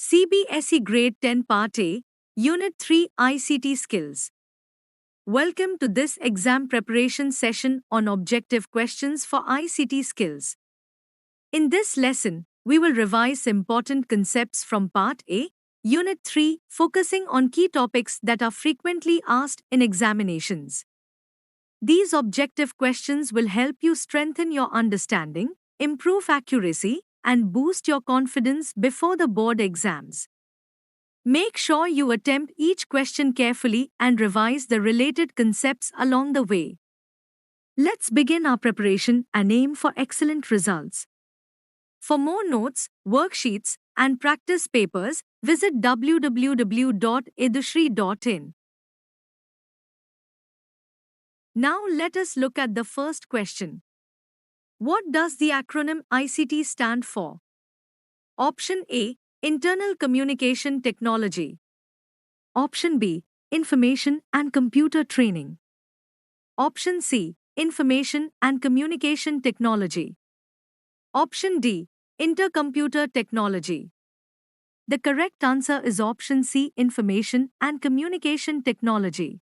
CBSE Grade 10 Part A, Unit 3 ICT Skills. Welcome to this exam preparation session on objective questions for ICT skills. In this lesson, we will revise important concepts from Part A, Unit 3, focusing on key topics that are frequently asked in examinations. These objective questions will help you strengthen your understanding, improve accuracy, and boost your confidence before the board exams. Make sure you attempt each question carefully and revise the related concepts along the way. Let's begin our preparation and aim for excellent results. For more notes, worksheets, and practice papers, visit www.edushree.in. Now let us look at the first question. What does the acronym ICT stand for? Option A, Internal Communication Technology. Option B, Information and Computer Training. Option C, Information and Communication Technology. Option D, Intercomputer Technology. The correct answer is option C, Information and Communication Technology.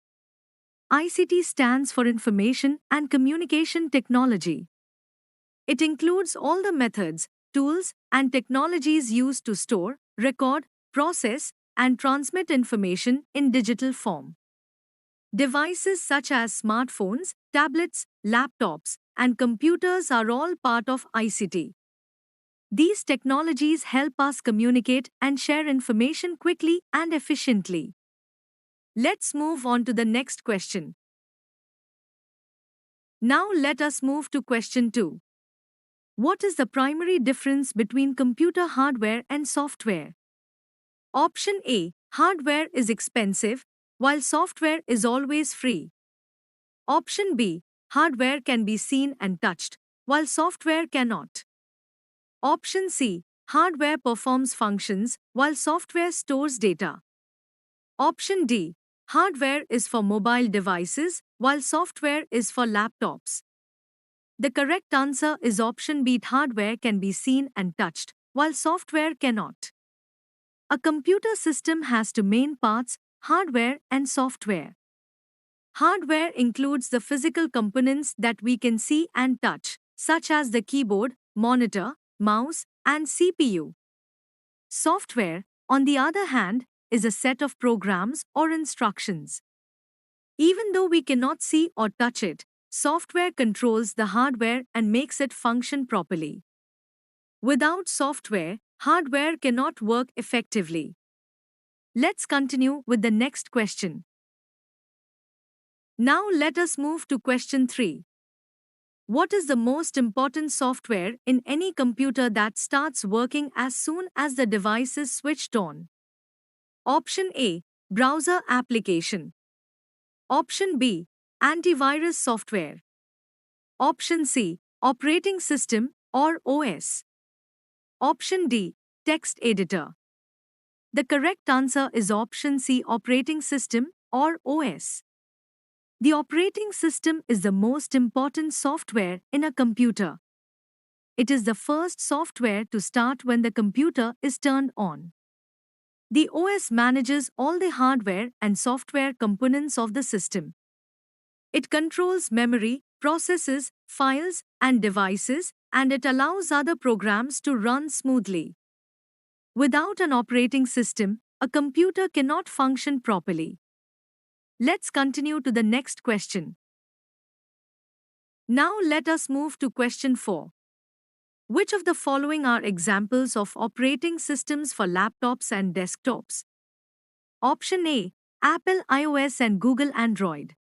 ICT stands for Information and Communication Technology. It includes all the methods, tools, and technologies used to store, record, process, and transmit information in digital form. Devices such as smartphones, tablets, laptops, and computers are all part of ICT. These technologies help us communicate and share information quickly and efficiently. Let's move on to the next question. Now let us move to question 2. What is the primary difference between computer hardware and software? Option A, hardware is expensive, while software is always free. Option B, hardware can be seen and touched, while software cannot. Option C, hardware performs functions, while software stores data. Option D, hardware is for mobile devices, while software is for laptops. The correct answer is option B, hardware can be seen and touched, while software cannot. A computer system has two main parts, hardware and software. Hardware includes the physical components that we can see and touch, such as the keyboard, monitor, mouse, and CPU. Software, on the other hand, is a set of programs or instructions. Even though we cannot see or touch it, software controls the hardware and makes it function properly. Without software, hardware cannot work effectively. Let's continue with the next question. Now let us move to question 3. What is the most important software in any computer that starts working as soon as the device is switched on? Option A, browser application. Option B, antivirus software. Option C, operating system or OS. Option D, text editor. The correct answer is option C, operating system or OS. The operating system is the most important software in a computer. It is the first software to start when the computer is turned on. The OS manages all the hardware and software components of the system. It controls memory, processes, files, and devices, and it allows other programs to run smoothly. Without an operating system, a computer cannot function properly. Let's continue to the next question. Now let us move to question 4. Which of the following are examples of operating systems for laptops and desktops? Option A, Apple iOS and Google Android.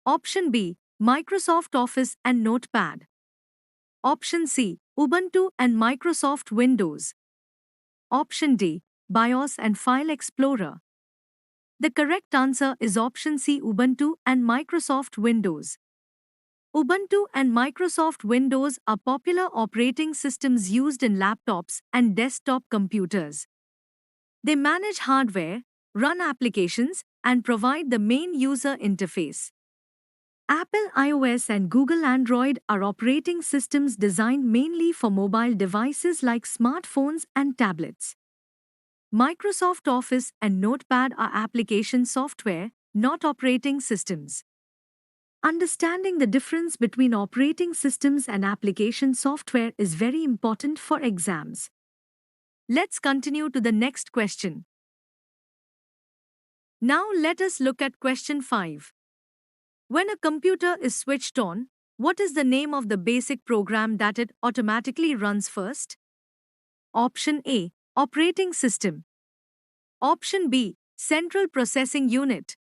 Option B, Microsoft Office and Notepad. Option C, Ubuntu and Microsoft Windows. Option D, BIOS and File Explorer. The correct answer is option C, Ubuntu and Microsoft Windows. Ubuntu and Microsoft Windows are popular operating systems used in laptops and desktop computers. They manage hardware, run applications, and provide the main user interface. Apple iOS and Google Android are operating systems designed mainly for mobile devices like smartphones and tablets. Microsoft Office and Notepad are application software, not operating systems. Understanding the difference between operating systems and application software is very important for exams. Let's continue to the next question. Now let us look at question 5. When a computer is switched on, what is the name of the basic program that it automatically runs first? Option A, Operating System. Option B, Central Processing Unit.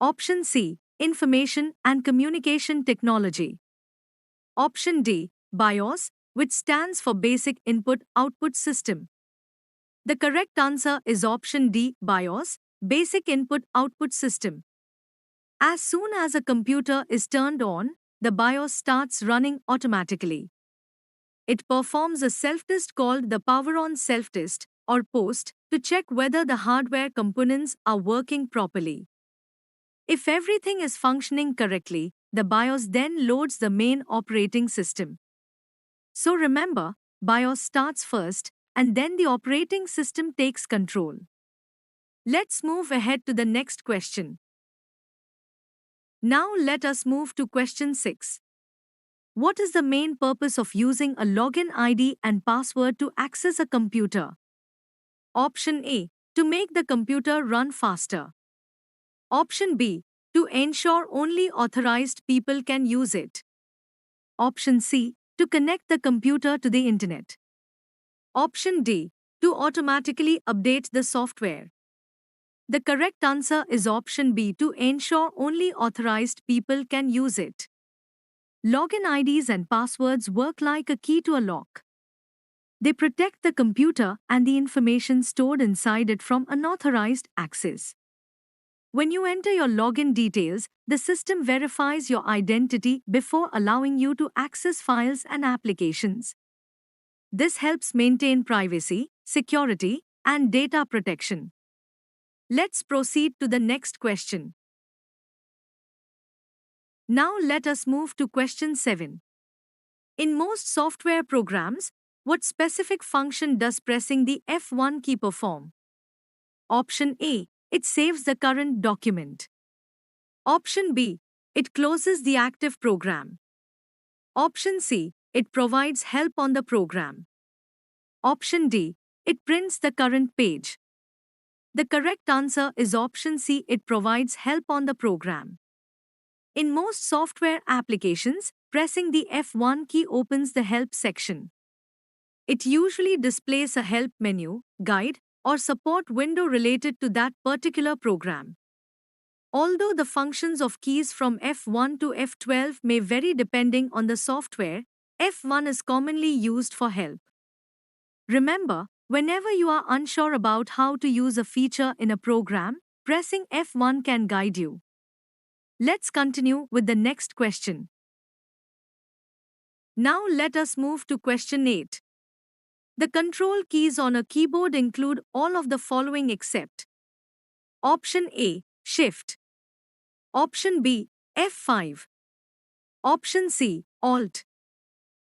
Option C, Information and Communication Technology. Option D, BIOS, which stands for Basic Input-Output System. The correct answer is option D, BIOS, Basic Input-Output System. As soon as a computer is turned on, the BIOS starts running automatically. It performs a self-test called the power-on self-test, or POST, to check whether the hardware components are working properly. If everything is functioning correctly, the BIOS then loads the main operating system. So remember, BIOS starts first, and then the operating system takes control. Let's move ahead to the next question. Now let us move to question 6. What is the main purpose of using a login ID and password to access a computer? Option A, to make the computer run faster. Option B, to ensure only authorized people can use it. Option C, to connect the computer to the internet. Option D, to automatically update the software. The correct answer is option B, to ensure only authorized people can use it. Login IDs and passwords work like a key to a lock. They protect the computer and the information stored inside it from unauthorized access. When you enter your login details, the system verifies your identity before allowing you to access files and applications. This helps maintain privacy, security, and data protection. Let's proceed to the next question. Now let us move to question 7. In most software programs, what specific function does pressing the F1 key perform? Option A, it saves the current document. Option B, it closes the active program. Option C, it provides help on the program. Option D, it prints the current page. The correct answer is option C, it provides help on the program. In most software applications, pressing the F1 key opens the help section. It usually displays a help menu, guide, or support window related to that particular program. Although the functions of keys from F1 to F12 may vary depending on the software, F1 is commonly used for help. Remember, whenever you are unsure about how to use a feature in a program, pressing F1 can guide you. Let's continue with the next question. Now let us move to question 8. The control keys on a keyboard include all of the following except Option A, Shift. Option B, F5. Option C, Alt.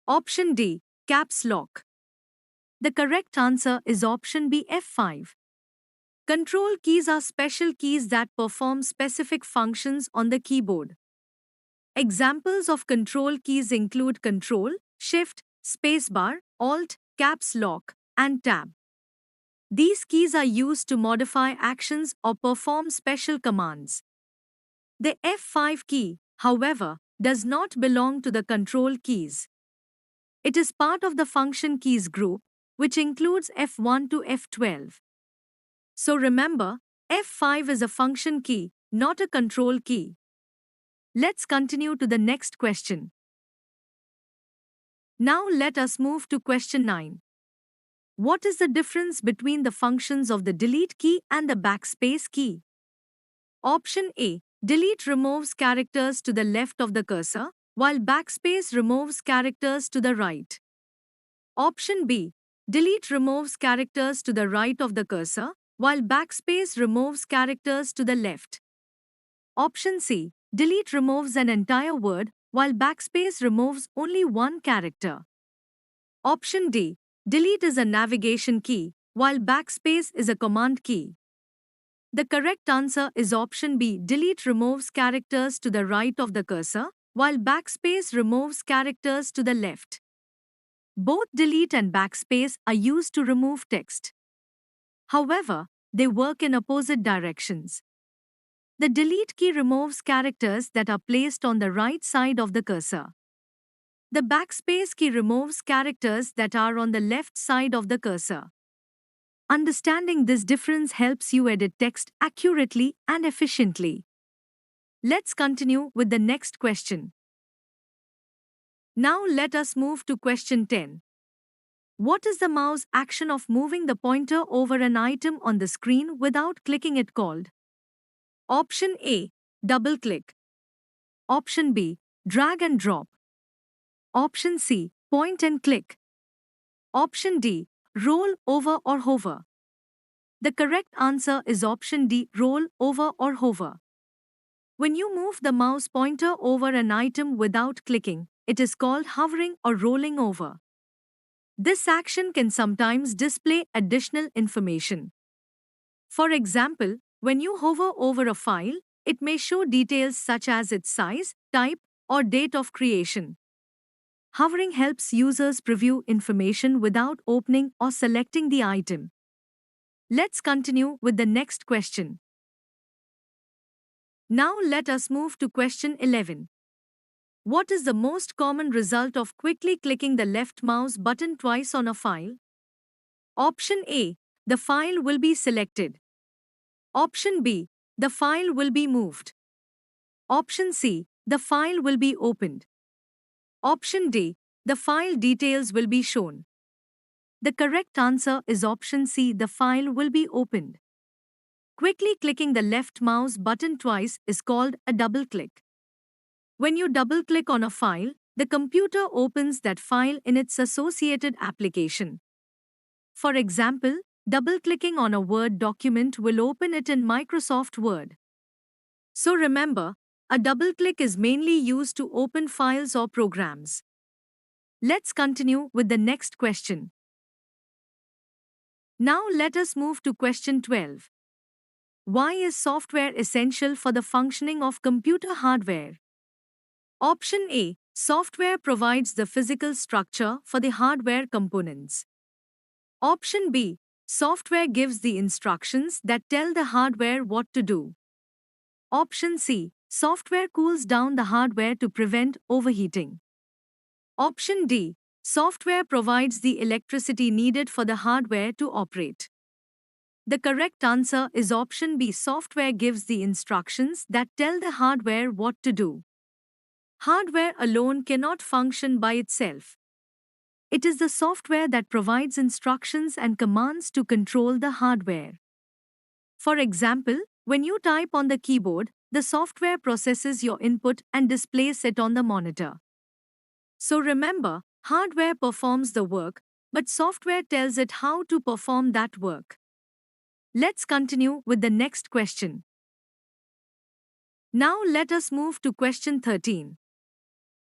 Option D, Caps Lock. The correct answer is option B, F5. Control keys are special keys that perform specific functions on the keyboard. Examples of control keys include Control, Shift, Spacebar, Alt, Caps Lock, and Tab. These keys are used to modify actions or perform special commands. The F5 key, however, does not belong to the control keys. It is part of the function keys group, which includes F1 to F12. So remember, F5 is a function key, not a control key. Let's continue to the next question. Now let us move to question 9. What is the difference between the functions of the delete key and the backspace key? Option A, delete removes characters to the left of the cursor, while backspace removes characters to the right. Option B, delete removes characters to the right of the cursor, while backspace removes characters to the left. Option C, delete removes an entire word, while backspace removes only one character. Option D, delete is a navigation key, while backspace is a command key. The correct answer is option B. Delete removes characters to the right of the cursor, while backspace removes characters to the left. Both delete and backspace are used to remove text. However, they work in opposite directions. The delete key removes characters that are placed on the right side of the cursor. The backspace key removes characters that are on the left side of the cursor. Understanding this difference helps you edit text accurately and efficiently. Let's continue with the next question. Now let us move to question 10. What is the mouse action of moving the pointer over an item on the screen without clicking it called? Option A. Double click. Option B. Drag and drop. Option C. Point and click. Option D. Roll over or hover. The correct answer is option D. Roll over or hover. When you move the mouse pointer over an item without clicking, it is called hovering or rolling over. This action can sometimes display additional information. For example, when you hover over a file, it may show details such as its size, type, or date of creation. Hovering helps users preview information without opening or selecting the item. Let's continue with the next question. Now let us move to question 11. What is the most common result of quickly clicking the left mouse button twice on a file? Option A. The file will be selected. Option B. The file will be moved. Option C. The file will be opened. Option D. The file details will be shown. The correct answer is option C. The file will be opened. Quickly clicking the left mouse button twice is called a double click. When you double click on a file, the computer opens that file in its associated application. For example, double-clicking on a Word document will open it in Microsoft Word. So remember, a double-click is mainly used to open files or programs. Let's continue with the next question. Now let us move to question 12. Why is software essential for the functioning of computer hardware? Option A. Software provides the physical structure for the hardware components. Option B. Software gives the instructions that tell the hardware what to do. Option C. Software cools down the hardware to prevent overheating. Option D. Software provides the electricity needed for the hardware to operate. The correct answer is option B. Software gives the instructions that tell the hardware what to do. Hardware alone cannot function by itself. It is the software that provides instructions and commands to control the hardware. For example, when you type on the keyboard, the software processes your input and displays it on the monitor. So remember, hardware performs the work, but software tells it how to perform that work. Let's continue with the next question. Now let us move to question 13.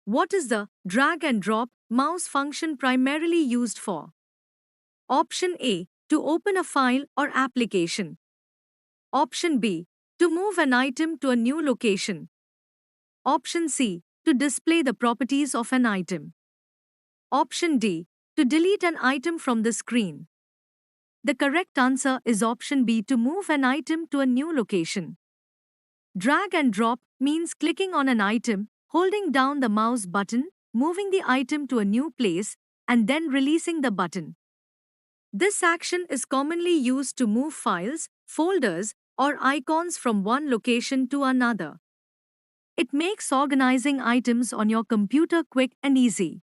What is the drag and drop mouse function primarily used for? Option A. To open a file or application. Option B. To move an item to a new location. Option C. To display the properties of an item. Option D. To delete an item from the screen. The correct answer is option B. To move an item to a new location. Drag and drop means clicking on an item, holding down the mouse button, moving the item to a new place, and then releasing the button. This action is commonly used to move files, folders, or icons from one location to another. It makes organizing items on your computer quick and easy.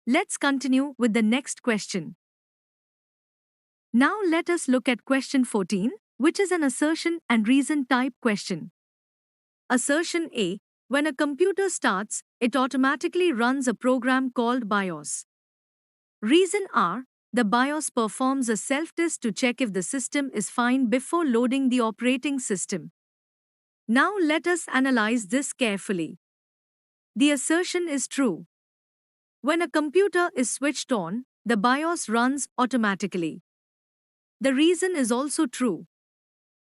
Let's continue with the next question. Now let us look at question 14, which is an assertion and reason type question. Assertion A. When a computer starts, it automatically runs a program called BIOS. Reason R. The BIOS performs a self-test to check if the system is fine before loading the operating system. Now let us analyze this carefully. The assertion is true. When a computer is switched on, the BIOS runs automatically. The reason is also true.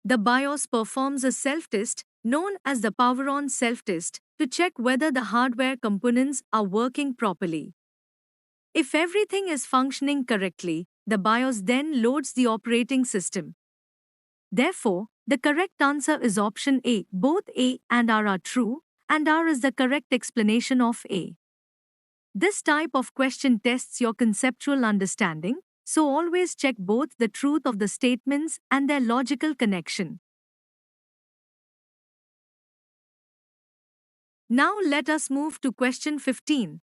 The BIOS performs a self-test, known as the power-on self-test, to check whether the hardware components are working properly. If everything is functioning correctly, the BIOS then loads the operating system. Therefore, the correct answer is option A. Both A and R are true, and R is the correct explanation of A. This type of question tests your conceptual understanding, so always check both the truth of the statements and their logical connection. Now let us move to question 15.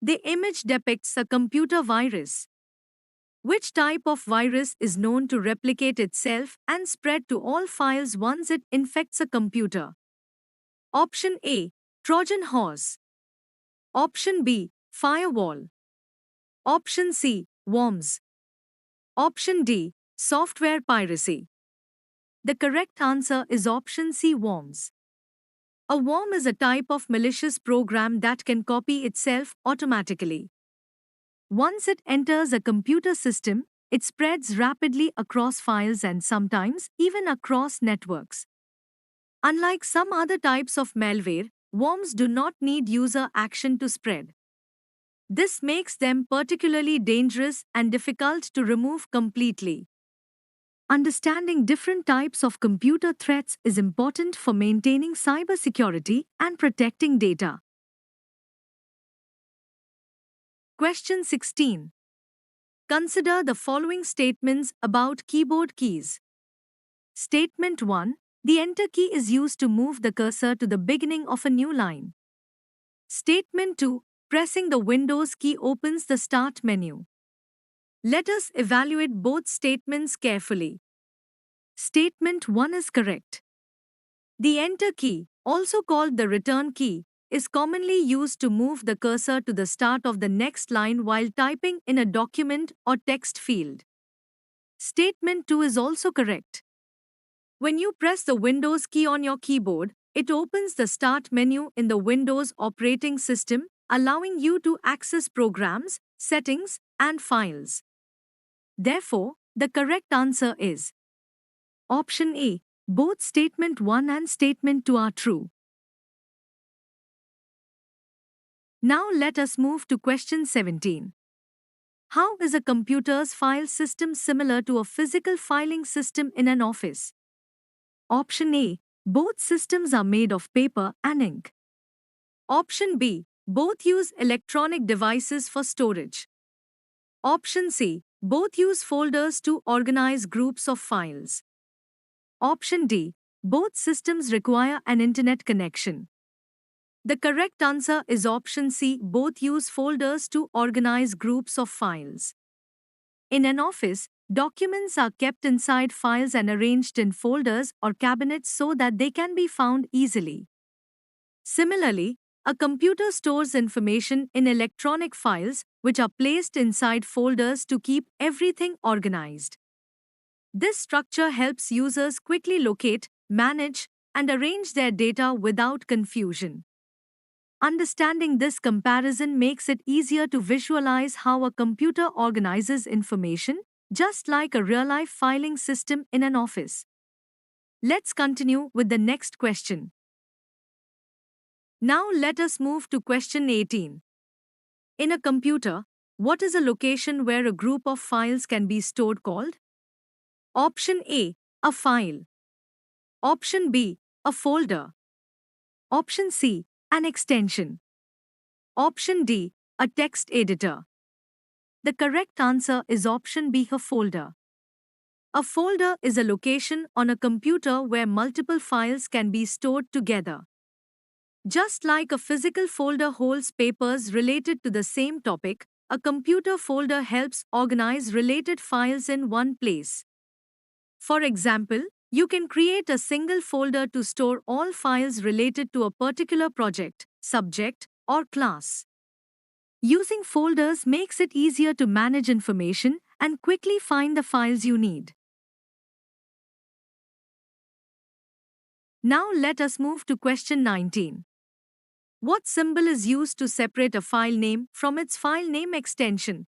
The image depicts a computer virus. Which type of virus is known to replicate itself and spread to all files once it infects a computer? Option A. Trojan horse. Option B. Firewall. Option C. Worms. Option D. Software piracy. The correct answer is option C. Worms. A worm is a type of malicious program that can copy itself automatically. Once it enters a computer system, it spreads rapidly across files and sometimes even across networks. Unlike some other types of malware, worms do not need user action to spread. This makes them particularly dangerous and difficult to remove completely. Understanding different types of computer threats is important for maintaining cybersecurity and protecting data. Question 16. Consider the following statements about keyboard keys. Statement 1. The Enter key is used to move the cursor to the beginning of a new line. Statement 2. Pressing the Windows key opens the Start menu. Let us evaluate both statements carefully. Statement 1 is correct. The Enter key, also called the Return key, is commonly used to move the cursor to the start of the next line while typing in a document or text field. Statement 2 is also correct. When you press the Windows key on your keyboard, it opens the Start menu in the Windows operating system, allowing you to access programs, settings, and files. Therefore, the correct answer is option A. Both Statement 1 and Statement 2 are true. Now let us move to question 17. How is a computer's file system similar to a physical filing system in an office? Option A. Both systems are made of paper and ink. Option B. Both use electronic devices for storage. Option C. Both use folders to organize groups of files. Option D. Both systems require an internet connection. The correct answer is option C. Both use folders to organize groups of files. In an office, documents are kept inside files and arranged in folders or cabinets so that they can be found easily. Similarly, a computer stores information in electronic files, which are placed inside folders to keep everything organized. This structure helps users quickly locate, manage, and arrange their data without confusion. Understanding this comparison makes it easier to visualize how a computer organizes information, just like a real-life filing system in an office. Let's continue with the next question. Now let us move to question 18. In a computer, what is a location where a group of files can be stored called? Option A. A file. Option B. A folder. Option C. An extension. Option D. A text editor. The correct answer is option B. A folder. A folder is a location on a computer where multiple files can be stored together. Just like a physical folder holds papers related to the same topic, a computer folder helps organize related files in one place. For example, you can create a single folder to store all files related to a particular project, subject, or class. Using folders makes it easier to manage information and quickly find the files you need. Now let us move to question 19. What symbol is used to separate a file name from its file name extension?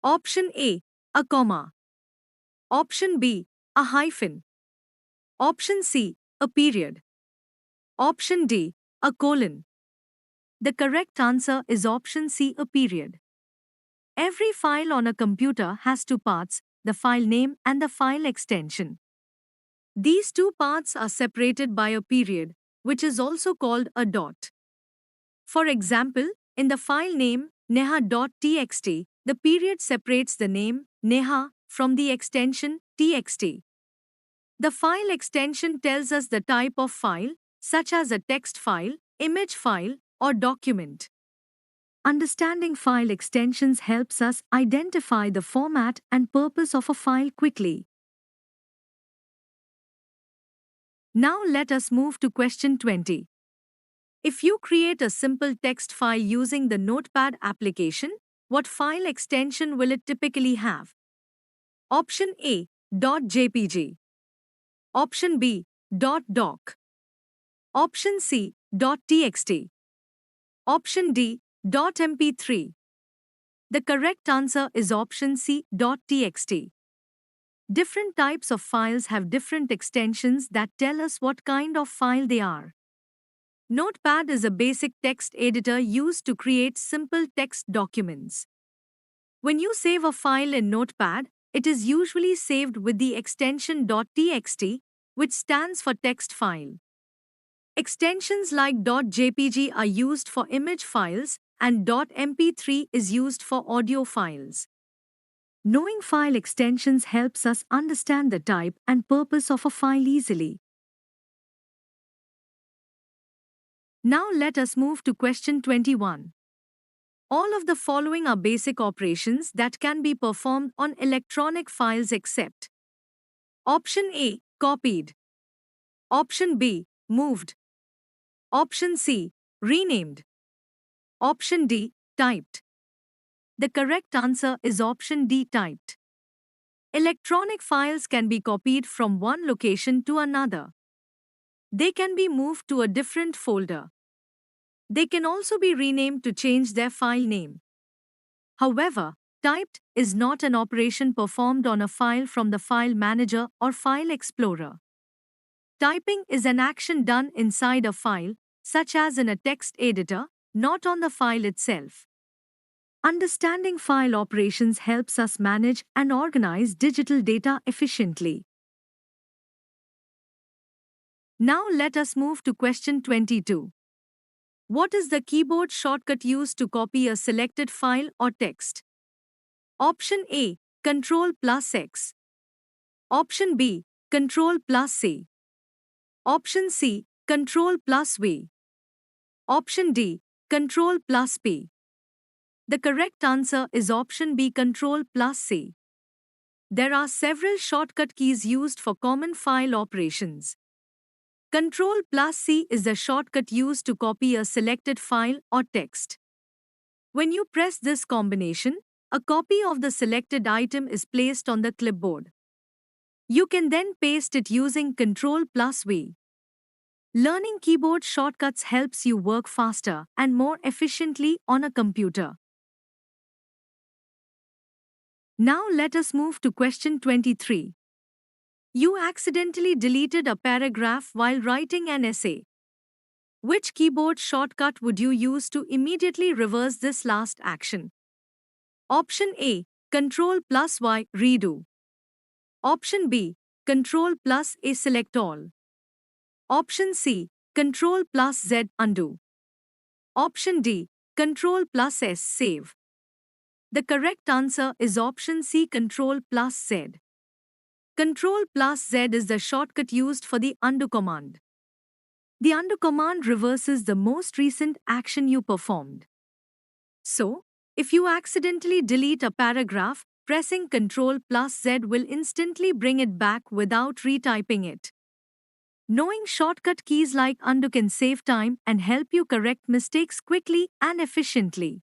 Option A. A comma. Option B, a hyphen. Option C, a period. Option D, a colon. The correct answer is option C, a period. Every file on a computer has two parts, the file name and the file extension. These two parts are separated by a period, which is also called a dot. For example, in the file name neha.txt, the period separates the name neha from the extension txt. The file extension tells us the type of file, such as a text file, image file, or document. Understanding file extensions helps us identify the format and purpose of a file quickly. Now let us move to question 20. If you create a simple text file using the Notepad application, what file extension will it typically have? Option A, .jpg. Option B, .doc. Option C, .txt. Option D, .mp3. The correct answer is option C, .txt. Different types of files have different extensions that tell us what kind of file they are. Notepad is a basic text editor used to create simple text documents. When you save a file in Notepad, it is usually saved with the extension .txt, which stands for text file. Extensions like .jpg are used for image files and .mp3 is used for audio files. Knowing file extensions helps us understand the type and purpose of a file easily. Now let us move to question 21. All of the following are basic operations that can be performed on electronic files except Option A, copied. Option B, moved. Option C, renamed. Option D, typed. The correct answer is option D, typed. Electronic files can be copied from one location to another. They can be moved to a different folder. They can also be renamed to change their file name. However, typed is not an operation performed on a file from the file manager or file explorer. Typing is an action done inside a file, such as in a text editor, not on the file itself. Understanding file operations helps us manage and organize digital data efficiently. Now let us move to question 22. What is the keyboard shortcut used to copy a selected file or text? Option A, Ctrl+X. Option B, Ctrl+C. Option C, Ctrl+V. Option D, Ctrl+P. The correct answer is option B, Ctrl+C. There are several shortcut keys used for common file operations. Ctrl+C is the shortcut used to copy a selected file or text. When you press this combination, a copy of the selected item is placed on the clipboard. You can then paste it using Ctrl+V. Learning keyboard shortcuts helps you work faster and more efficiently on a computer. Now let us move to question 23. You accidentally deleted a paragraph while writing an essay. Which keyboard shortcut would you use to immediately reverse this last action? Option A, Ctrl+Y, redo. Option B, Ctrl+A, select all. Option C, Ctrl+Z, undo. Option D, Ctrl+S, save. The correct answer is option C, Ctrl+Z. Ctrl+Z is the shortcut used for the undo command. The undo command reverses the most recent action you performed. So, if you accidentally delete a paragraph, pressing Ctrl+Z will instantly bring it back without retyping it. Knowing shortcut keys like undo can save time and help you correct mistakes quickly and efficiently.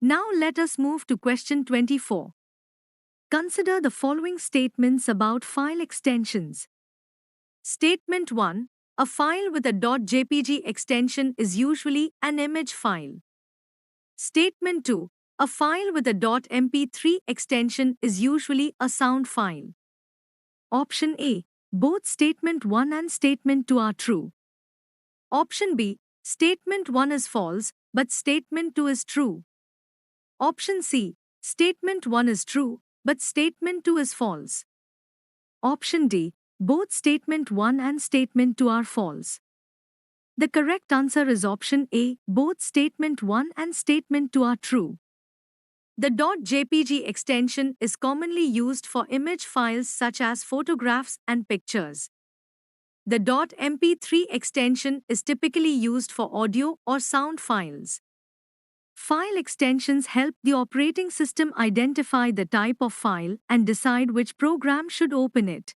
Now let us move to question 24. Consider the following statements about file extensions. Statement 1. A file with a .jpg extension is usually an image file. Statement 2. A file with a .mp3 extension is usually a sound file. Option A. Both statement 1 and statement 2 are true. Option B. Statement 1 is false, but statement 2 is true. Option C. Statement 1 is true, but statement 2 is false. Option D. Both statement 1 and statement 2 are false. The correct answer is option A. Both statement 1 and statement 2 are true. The .jpg extension is commonly used for image files such as photographs and pictures. The .mp3 extension is typically used for audio or sound files. File extensions help the operating system identify the type of file and decide which program should open it.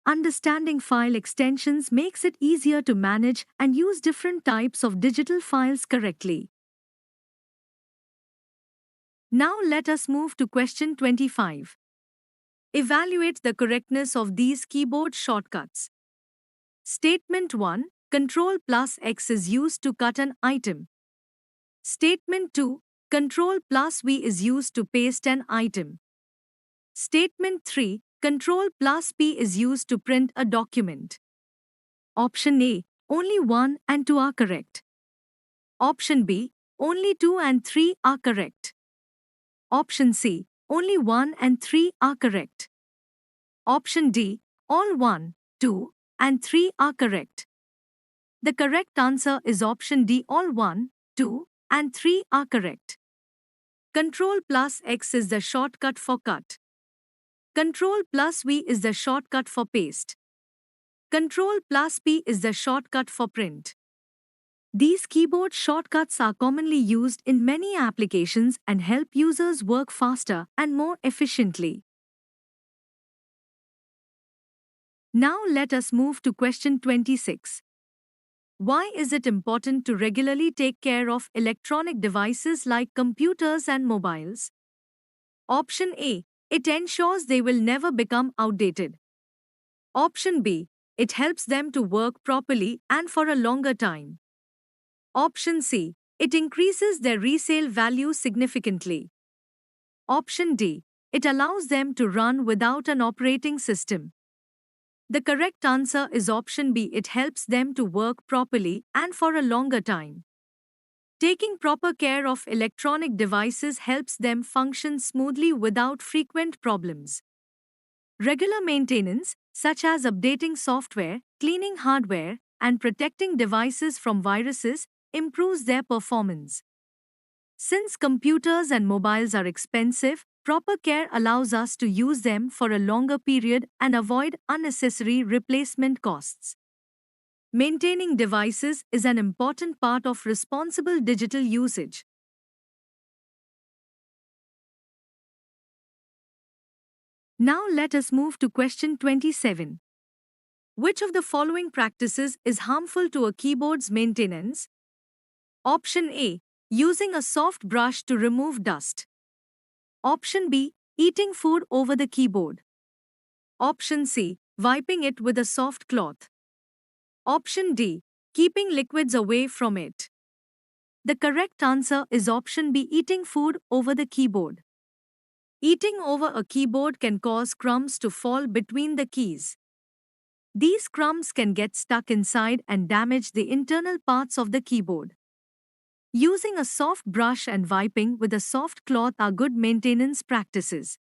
Understanding file extensions makes it easier to manage and use different types of digital files correctly. Now let us move to question 25. Evaluate the correctness of these keyboard shortcuts. Statement 1. Ctrl+X is used to cut an item. Statement 2. Ctrl+V is used to paste an item. Statement 3. Ctrl+P is used to print a document. Option A. Only 1 and 2 are correct. Option B. Only 2 and 3 are correct. Option C. Only 1 and 3 are correct. Option D. All 1, 2, and 3 are correct. The correct answer is option D. All 1, 2, and 3 are correct. Ctrl+X is the shortcut for cut. Ctrl+V is the shortcut for paste. Ctrl+P is the shortcut for print. These keyboard shortcuts are commonly used in many applications and help users work faster and more efficiently. Now let us move to question 26. Why is it important to regularly take care of electronic devices like computers and mobiles? Option A. It ensures they will never become outdated. Option B. It helps them to work properly and for a longer time. Option C. It increases their resale value significantly. Option D. It allows them to run without an operating system. The correct answer is option B. It helps them to work properly and for a longer time. Taking proper care of electronic devices helps them function smoothly without frequent problems. Regular maintenance, such as updating software, cleaning hardware, and protecting devices from viruses, improves their performance. Since computers and mobiles are expensive, proper care allows us to use them for a longer period and avoid unnecessary replacement costs. Maintaining devices is an important part of responsible digital usage. Now let us move to question 27. Which of the following practices is harmful to a keyboard's maintenance? Option A. Using a soft brush to remove dust. Option B. Eating food over the keyboard. Option C. Wiping it with a soft cloth. Option D. Keeping liquids away from it. The correct answer is option B. Eating food over the keyboard. Eating over a keyboard can cause crumbs to fall between the keys. These crumbs can get stuck inside and damage the internal parts of the keyboard. Using a soft brush and wiping with a soft cloth are good maintenance practices.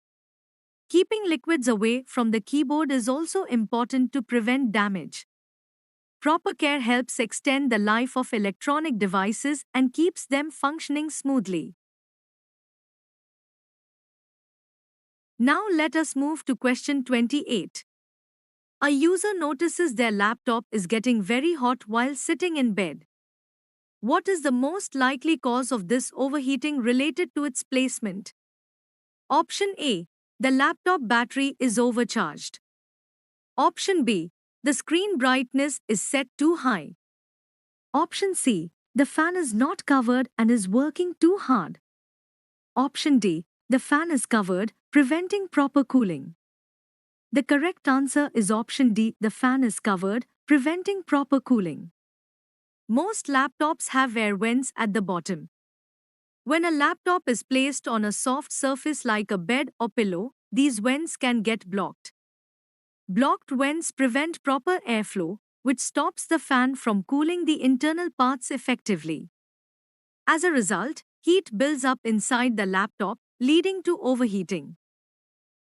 Keeping liquids away from the keyboard is also important to prevent damage. Proper care helps extend the life of electronic devices and keeps them functioning smoothly. Now let us move to question 28. A user notices their laptop is getting very hot while sitting in bed. What is the most likely cause of this overheating related to its placement? Option A. The laptop battery is overcharged. Option B. The screen brightness is set too high. Option C. The fan is not covered and is working too hard. Option D. The fan is covered, preventing proper cooling. The correct answer is option D. The fan is covered, preventing proper cooling. Most laptops have air vents at the bottom. When a laptop is placed on a soft surface like a bed or pillow, these vents can get blocked. Blocked vents prevent proper airflow, which stops the fan from cooling the internal parts effectively. As a result, heat builds up inside the laptop, leading to overheating.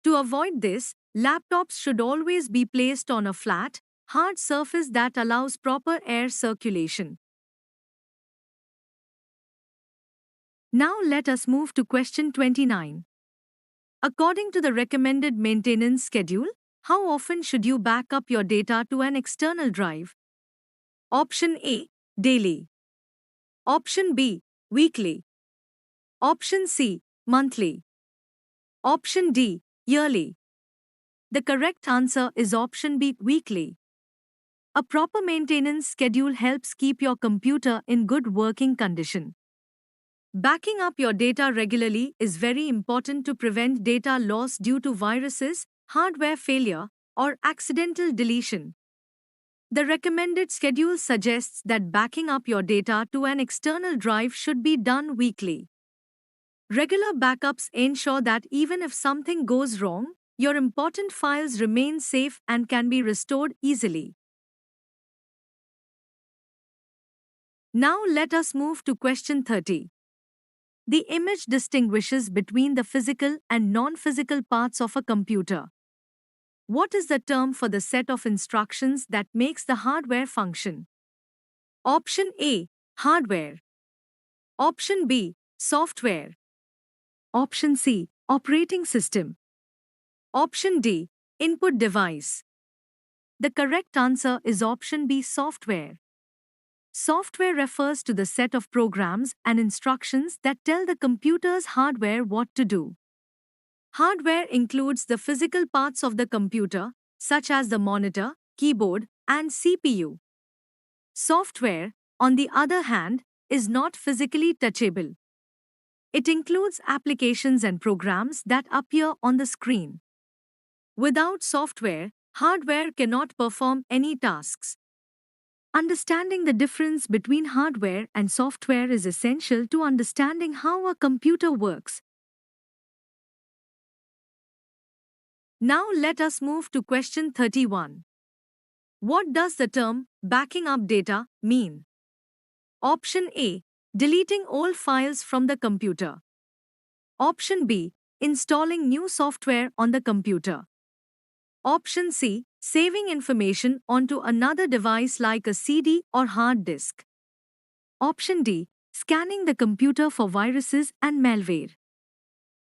To avoid this, laptops should always be placed on a flat, hard surface that allows proper air circulation. Now let us move to question 29. According to the recommended maintenance schedule, how often should you back up your data to an external drive? Option A, daily. Option B, weekly. Option C, monthly. Option D, yearly. The correct answer is option B, weekly. A proper maintenance schedule helps keep your computer in good working condition. Backing up your data regularly is very important to prevent data loss due to viruses, hardware failure, or accidental deletion. The recommended schedule suggests that backing up your data to an external drive should be done weekly. Regular backups ensure that even if something goes wrong, your important files remain safe and can be restored easily. Now let us move to question 30. The image distinguishes between the physical and non-physical parts of a computer. What is the term for the set of instructions that makes the hardware function? Option A, hardware. Option B, software. Option C, operating system. Option D, input device. The correct answer is option B, software. Software refers to the set of programs and instructions that tell the computer's hardware what to do. Hardware includes the physical parts of the computer, such as the monitor, keyboard, and CPU. Software, on the other hand, is not physically touchable. It includes applications and programs that appear on the screen. Without software, hardware cannot perform any tasks. Understanding the difference between hardware and software is essential to understanding how a computer works. Now let us move to question 31. What does the term backing up data mean? Option A, deleting old files from the computer. Option B, installing new software on the computer. Option C, saving information onto another device like a CD or hard disk. Option D, scanning the computer for viruses and malware.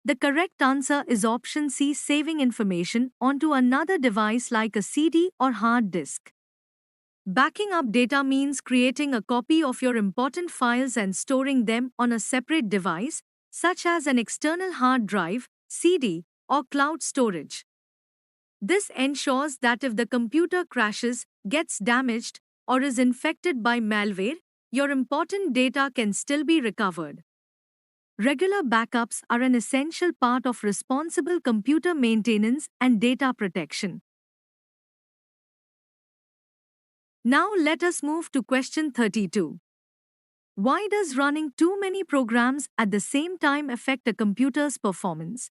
The correct answer is option C, saving information onto another device like a CD or hard disk. Backing up data means creating a copy of your important files and storing them on a separate device, such as an external hard drive, CD, or cloud storage. This ensures that if the computer crashes, gets damaged, or is infected by malware, your important data can still be recovered. Regular backups are an essential part of responsible computer maintenance and data protection. Now let us move to question 32. Why does running too many programs at the same time affect a computer's performance?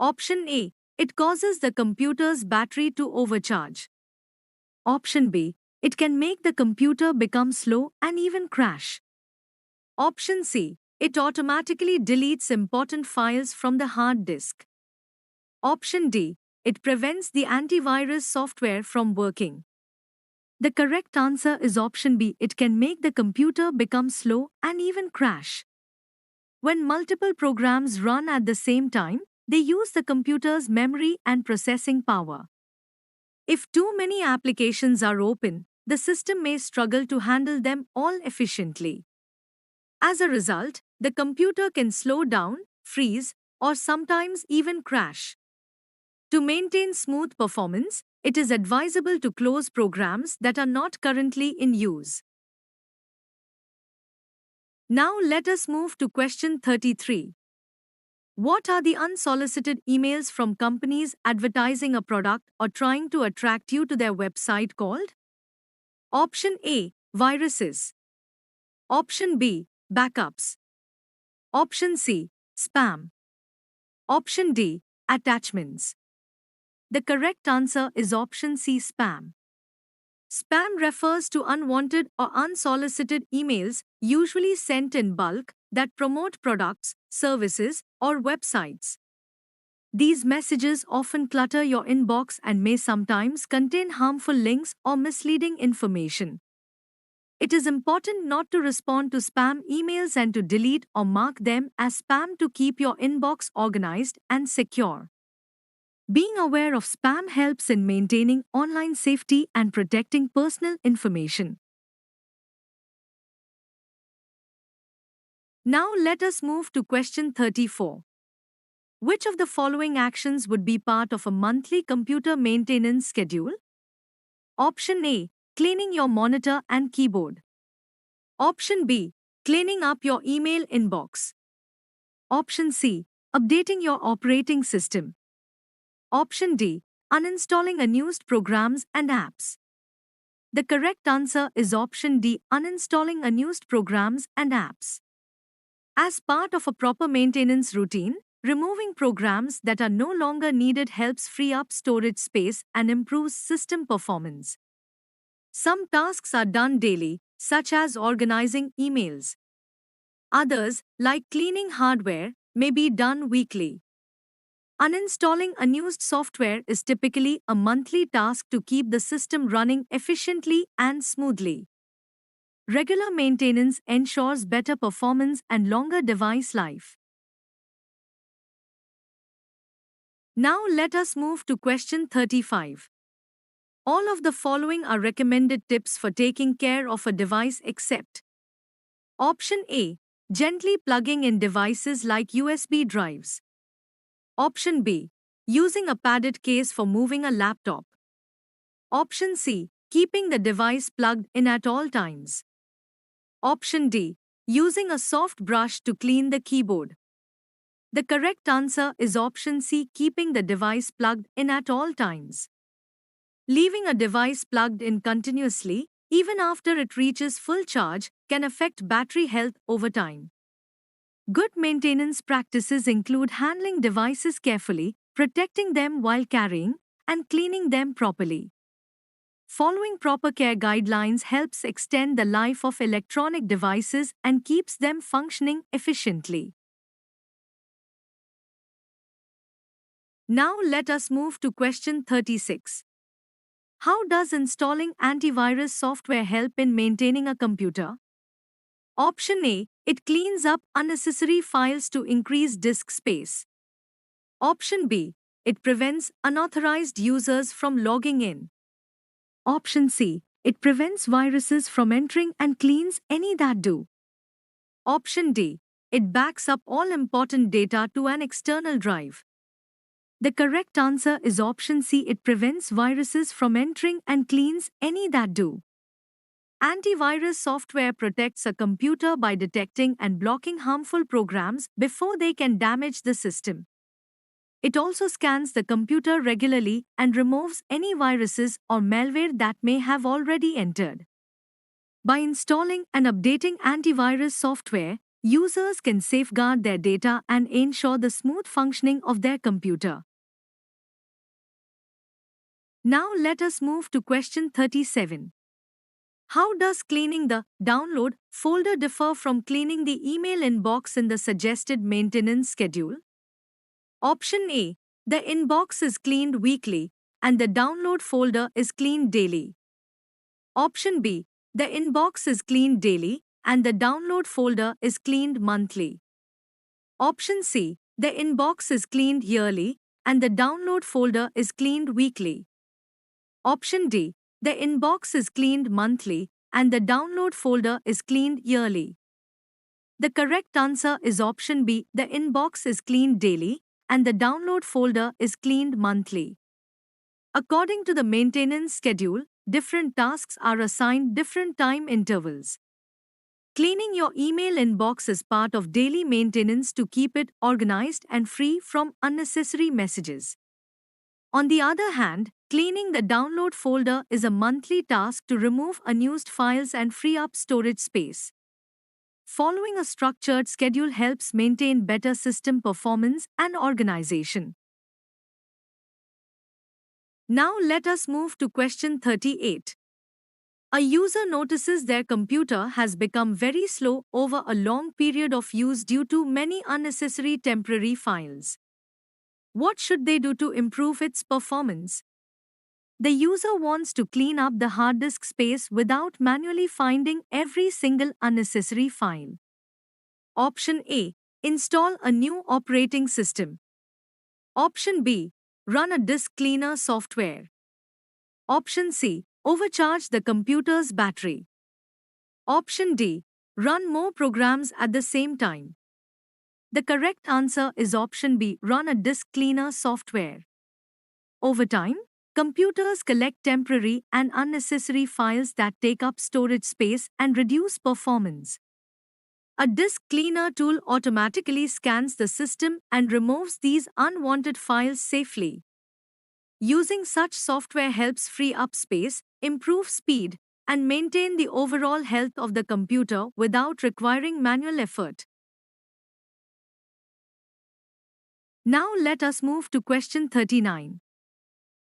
Option A, it causes the computer's battery to overcharge. Option B, it can make the computer become slow and even crash. Option C, it automatically deletes important files from the hard disk. Option D, it prevents the antivirus software from working. The correct answer is option B, it can make the computer become slow and even crash. When multiple programs run at the same time, they use the computer's memory and processing power. If too many applications are open, the system may struggle to handle them all efficiently. As a result, the computer can slow down, freeze, or sometimes even crash. To maintain smooth performance, it is advisable to close programs that are not currently in use. Now let us move to question 33. What are the unsolicited emails from companies advertising a product or trying to attract you to their website called? Option A, viruses. Option B, backups. Option C, spam. Option D, attachments. The correct answer is option C, spam. Spam refers to unwanted or unsolicited emails, usually sent in bulk, that promote products, services, or websites. These messages often clutter your inbox and may sometimes contain harmful links or misleading information. It is important not to respond to spam emails and to delete or mark them as spam to keep your inbox organized and secure. Being aware of spam helps in maintaining online safety and protecting personal information. Now let us move to question 34. Which of the following actions would be part of a monthly computer maintenance schedule? Option A, cleaning your monitor and keyboard. Option B, cleaning up your email inbox. Option C, updating your operating system. Option D, uninstalling unused programs and apps. The correct answer is option D, uninstalling unused programs and apps. As part of a proper maintenance routine, removing programs that are no longer needed helps free up storage space and improves system performance. Some tasks are done daily, such as organizing emails. Others, like cleaning hardware, may be done weekly. Uninstalling unused software is typically a monthly task to keep the system running efficiently and smoothly. Regular maintenance ensures better performance and longer device life. Now let us move to question 35. All of the following are recommended tips for taking care of a device except Option A, gently plugging in devices like USB drives. Option B, using a padded case for moving a laptop. Option C, keeping the device plugged in at all times. Option D, using a soft brush to clean the keyboard. The correct answer is option C, keeping the device plugged in at all times. Leaving a device plugged in continuously, even after it reaches full charge, can affect battery health over time. Good maintenance practices include handling devices carefully, protecting them while carrying, and cleaning them properly. Following proper care guidelines helps extend the life of electronic devices and keeps them functioning efficiently. Now let us move to question 36. How does installing antivirus software help in maintaining a computer? Option A, it cleans up unnecessary files to increase disk space. Option B, it prevents unauthorized users from logging in. Option C, it prevents viruses from entering and cleans any that do. Option D, it backs up all important data to an external drive. The correct answer is option C, it prevents viruses from entering and cleans any that do. Antivirus software protects a computer by detecting and blocking harmful programs before they can damage the system. It also scans the computer regularly and removes any viruses or malware that may have already entered. By installing and updating antivirus software, users can safeguard their data and ensure the smooth functioning of their computer. Now let us move to question 37. How does cleaning the download folder differ from cleaning the email inbox in the suggested maintenance schedule? Option A, the inbox is cleaned weekly and the download folder is cleaned daily. Option B, the inbox is cleaned daily and the download folder is cleaned monthly. Option C, the inbox is cleaned yearly and the download folder is cleaned weekly. Option D, the inbox is cleaned monthly and the download folder is cleaned yearly. The correct answer is option B, the inbox is cleaned daily and the download folder is cleaned monthly. According to the maintenance schedule, different tasks are assigned different time intervals. Cleaning your email inbox is part of daily maintenance to keep it organized and free from unnecessary messages. On the other hand, cleaning the download folder is a monthly task to remove unused files and free up storage space. Following a structured schedule helps maintain better system performance and organization. Now let us move to question 38. A user notices their computer has become very slow over a long period of use due to many unnecessary temporary files. What should they do to improve its performance? The user wants to clean up the hard disk space without manually finding every single unnecessary file. Option A. Install a new operating system. Option B. Run a disk cleaner software. Option C. Overcharge the computer's battery. Option D. Run more programs at the same time. The correct answer is option B. Run a disk cleaner software. Over time, computers collect temporary and unnecessary files that take up storage space and reduce performance. A disk cleaner tool automatically scans the system and removes these unwanted files safely. Using such software helps free up space, improve speed, and maintain the overall health of the computer without requiring manual effort. Now let us move to question 39.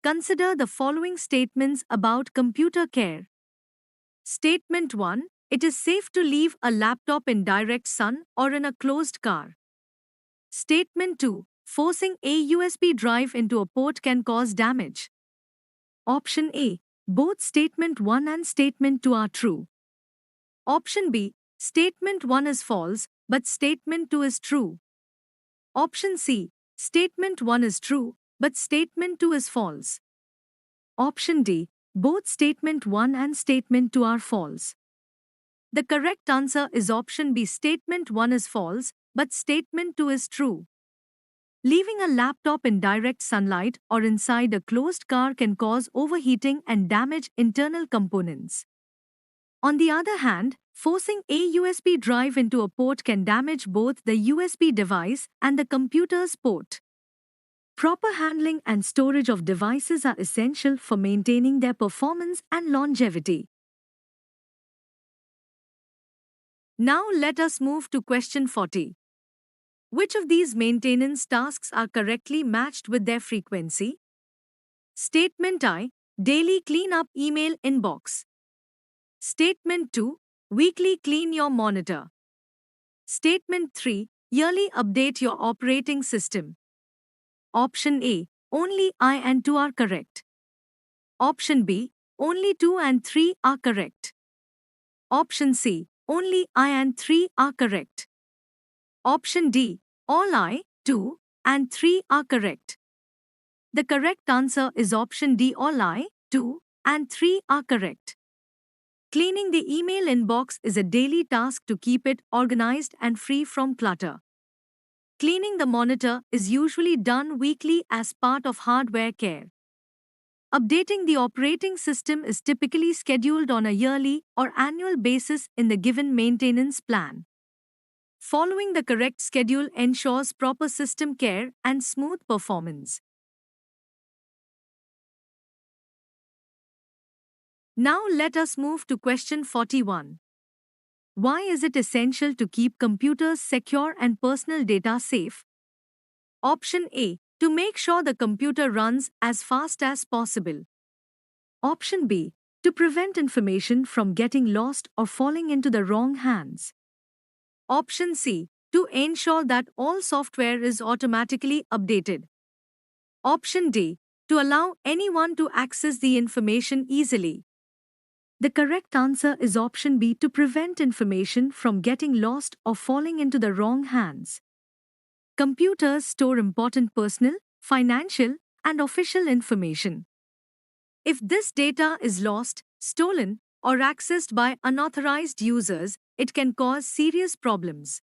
Consider the following statements about computer care. Statement 1. It is safe to leave a laptop in direct sun or in a closed car. Statement 2. Forcing a USB drive into a port can cause damage. Option A. Both Statement 1 and Statement 2 are true. Option B. Statement 1 is false, but Statement 2 is true. Option C. Statement 1 is true, but Statement 2 is false. Option D. Both Statement 1 and Statement 2 are false. The correct answer is option B. Statement 1 is false, but Statement 2 is true. Leaving a laptop in direct sunlight or inside a closed car can cause overheating and damage internal components. On the other hand, forcing a USB drive into a port can damage both the USB device and the computer's port. Proper handling and storage of devices are essential for maintaining their performance and longevity. Now let us move to question 40. Which of these maintenance tasks are correctly matched with their frequency? Statement I. Daily clean up email inbox. Statement 2. Weekly clean your monitor. Statement 3. Yearly update your operating system. Option A. Only I and 2 are correct. Option B. Only 2 and 3 are correct. Option C. Only I and 3 are correct. Option D. All I, 2, and 3 are correct. The correct answer is option D. All I, 2, and 3 are correct. Cleaning the email inbox is a daily task to keep it organized and free from clutter. Cleaning the monitor is usually done weekly as part of hardware care. Updating the operating system is typically scheduled on a yearly or annual basis in the given maintenance plan. Following the correct schedule ensures proper system care and smooth performance. Now let us move to question 41. Why is it essential to keep computers secure and personal data safe? Option A. To make sure the computer runs as fast as possible. Option B. To prevent information from getting lost or falling into the wrong hands. Option C. To ensure that all software is automatically updated. Option D. To allow anyone to access the information easily. The correct answer is option B. To prevent information from getting lost or falling into the wrong hands. Computers store important personal, financial, and official information. If this data is lost, stolen, or accessed by unauthorized users, it can cause serious problems.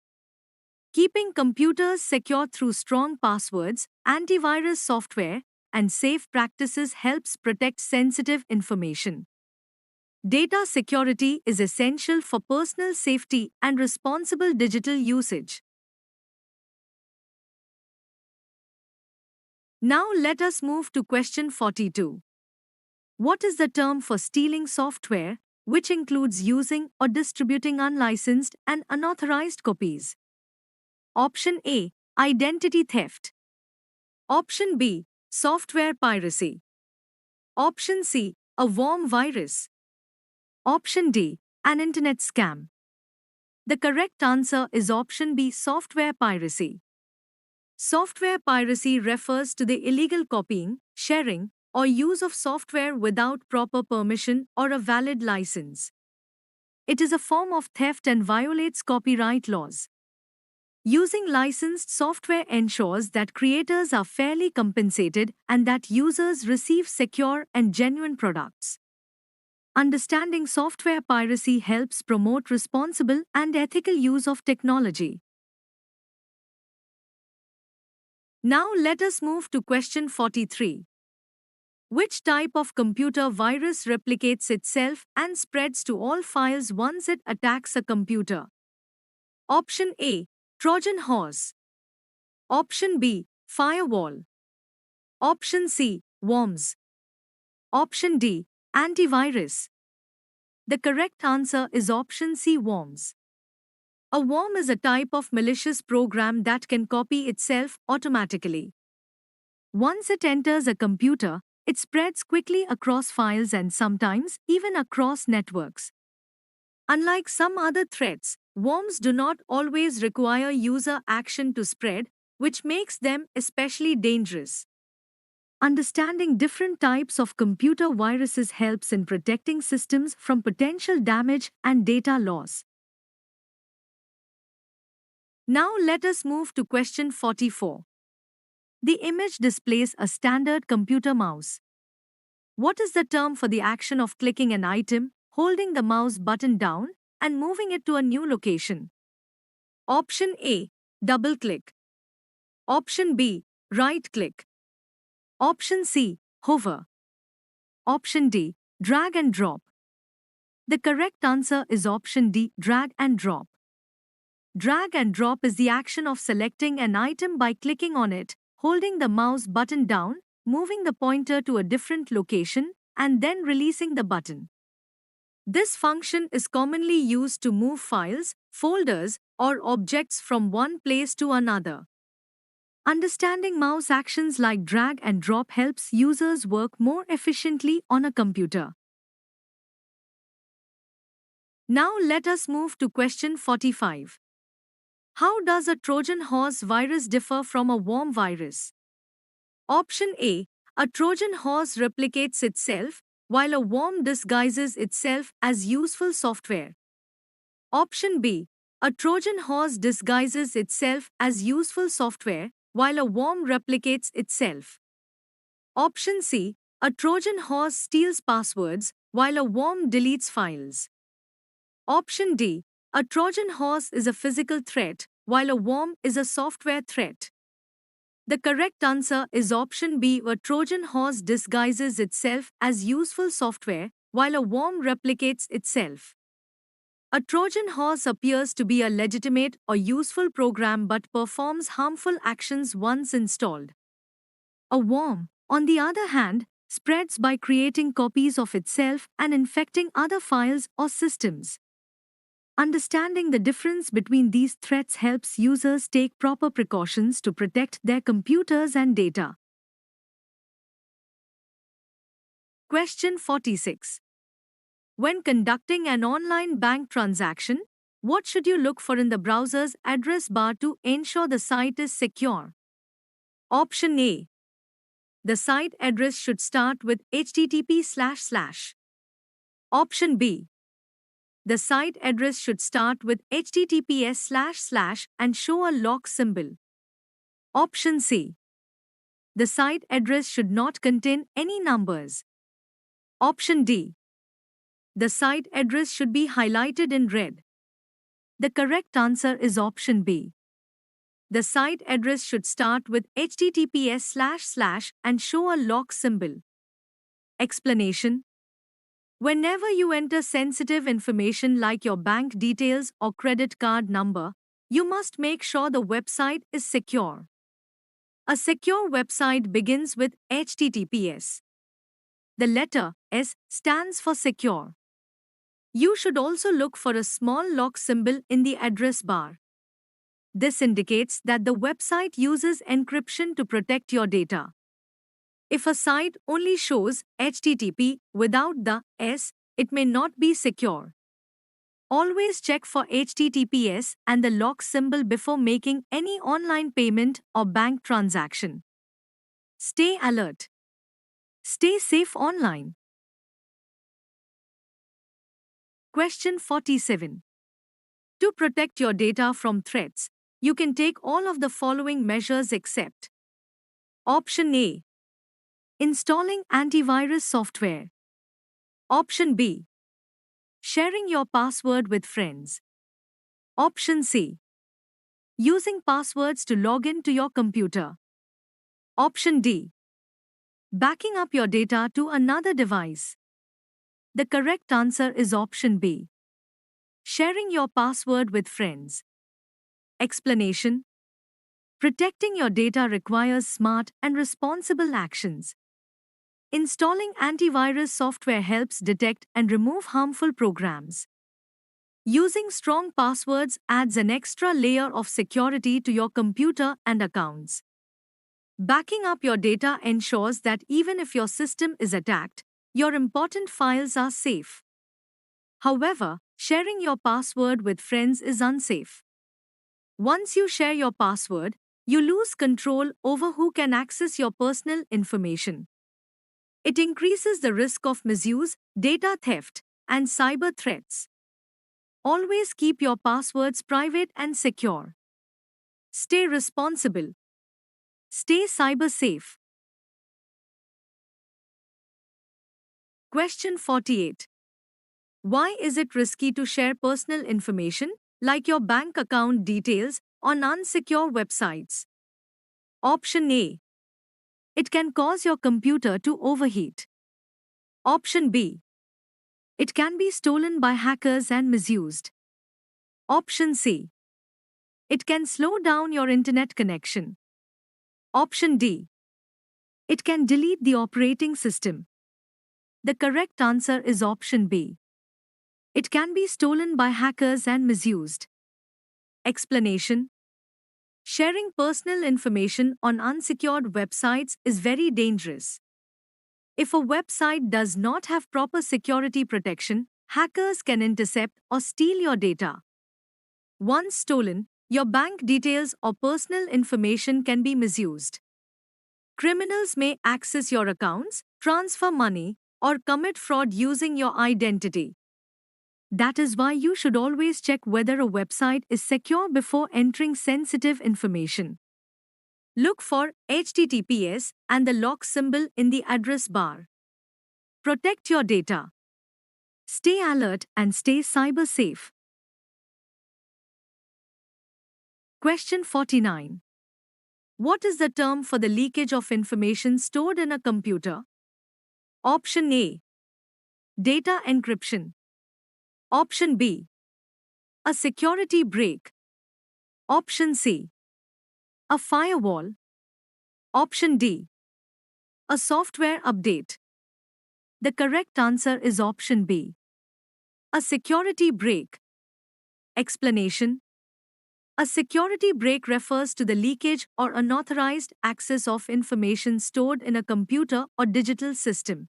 Keeping computers secure through strong passwords, antivirus software, and safe practices helps protect sensitive information. Data security is essential for personal safety and responsible digital usage. Now let us move to question 42. What is the term for stealing software, which includes using or distributing unlicensed and unauthorized copies. Option A. Identity theft. Option B. Software piracy. Option C. A worm virus. Option D. An internet scam. The correct answer is option B. Software piracy. Software piracy refers to the illegal copying, sharing, or use of software without proper permission or a valid license. It is a form of theft and violates copyright laws. Using licensed software ensures that creators are fairly compensated and that users receive secure and genuine products. Understanding software piracy helps promote responsible and ethical use of technology. Now let us move to question 43. Which type of computer virus replicates itself and spreads to all files once it attacks a computer? Option A. Trojan horse. Option B. Firewall. Option C. Worms. Option D. Antivirus. The correct answer is option C. Worms. A worm is a type of malicious program that can copy itself automatically. Once it enters a computer, it spreads quickly across files and sometimes even across networks. Unlike some other threats, worms do not always require user action to spread, which makes them especially dangerous. Understanding different types of computer viruses helps in protecting systems from potential damage and data loss. Now let us move to question 44. The image displays a standard computer mouse. What is the term for the action of clicking an item, holding the mouse button down, and moving it to a new location? Option A. Double-click. Option B. Right-click. Option C. Hover. Option D. Drag and drop. The correct answer is option D. Drag and drop. Drag and drop is the action of selecting an item by clicking on it, holding the mouse button down, moving the pointer to a different location, and then releasing the button. This function is commonly used to move files, folders, or objects from one place to another. Understanding mouse actions like drag and drop helps users work more efficiently on a computer. Now let us move to question 45. How does a Trojan horse virus differ from a worm virus? Option A. A Trojan horse replicates itself, while a worm disguises itself as useful software. Option B. A Trojan horse disguises itself as useful software, while a worm replicates itself. Option C. A Trojan horse steals passwords, while a worm deletes files. Option D. A Trojan horse is a physical threat, while a worm is a software threat. The correct answer is option B. A Trojan horse disguises itself as useful software, while a worm replicates itself. A Trojan horse appears to be a legitimate or useful program but performs harmful actions once installed. A worm, on the other hand, spreads by creating copies of itself and infecting other files or systems. Understanding the difference between these threats helps users take proper precautions to protect their computers and data. Question 46. When conducting an online bank transaction, what should you look for in the browser's address bar to ensure the site is secure? Option A. The site address should start with http://. Option B. The site address should start with https:// and show a lock symbol. Option C. The site address should not contain any numbers. Option D. The site address should be highlighted in red. The correct answer is option B. The site address should start with https:// and show a lock symbol. Explanation. Whenever you enter sensitive information like your bank details or credit card number, you must make sure the website is secure. A secure website begins with HTTPS. The letter S stands for secure. You should also look for a small lock symbol in the address bar. This indicates that the website uses encryption to protect your data. If a site only shows HTTP without the S, it may not be secure. Always check for HTTPS and the lock symbol before making any online payment or bank transaction. Stay alert. Stay safe online. Question 47. To protect your data from threats, you can take all of the following measures except Option A. Installing antivirus software. Option B. Sharing your password with friends. Option C. Using passwords to log in to your computer. Option D. Backing up your data to another device. The correct answer is option B. Sharing your password with friends. Explanation. Protecting your data requires smart and responsible actions. Installing antivirus software helps detect and remove harmful programs. Using strong passwords adds an extra layer of security to your computer and accounts. Backing up your data ensures that even if your system is attacked, your important files are safe. However, sharing your password with friends is unsafe. Once you share your password, you lose control over who can access your personal information. It increases the risk of misuse, data theft, and cyber threats. Always keep your passwords private and secure. Stay responsible. Stay cyber safe. Question 48. Why is it risky to share personal information, like your bank account details, on unsecure websites? Option A. It can cause your computer to overheat. Option B. It can be stolen by hackers and misused. Option C. It can slow down your internet connection. Option D. It can delete the operating system. The correct answer is option B. It can be stolen by hackers and misused. Explanation. Sharing personal information on unsecured websites is very dangerous. If a website does not have proper security protection, hackers can intercept or steal your data. Once stolen, your bank details or personal information can be misused. Criminals may access your accounts, transfer money, or commit fraud using your identity. That is why you should always check whether a website is secure before entering sensitive information. Look for HTTPS and the lock symbol in the address bar. Protect your data. Stay alert and stay cyber safe. Question 49. What is the term for the leakage of information stored in a computer? Option A. Data encryption. Option B. A security break. Option C. A firewall. Option D. A software update. The correct answer is option B. A security break. Explanation. A security break refers to the leakage or unauthorized access of information stored in a computer or digital system.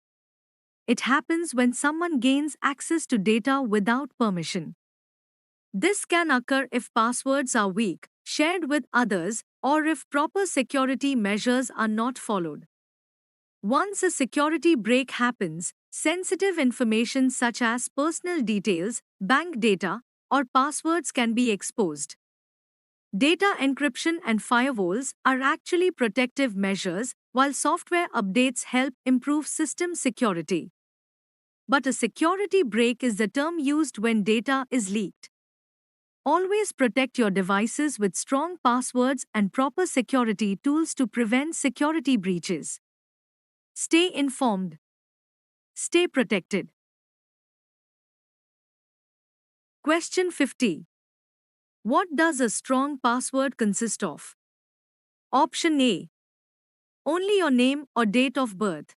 It happens when someone gains access to data without permission. This can occur if passwords are weak, shared with others, or if proper security measures are not followed. Once a security break happens, sensitive information such as personal details, bank data, or passwords can be exposed. Data encryption and firewalls are actually protective measures, while software updates help improve system security. But a security break is the term used when data is leaked. Always protect your devices with strong passwords and proper security tools to prevent security breaches. Stay informed. Stay protected. Question 50. What does a strong password consist of? Option A. Only your name or date of birth.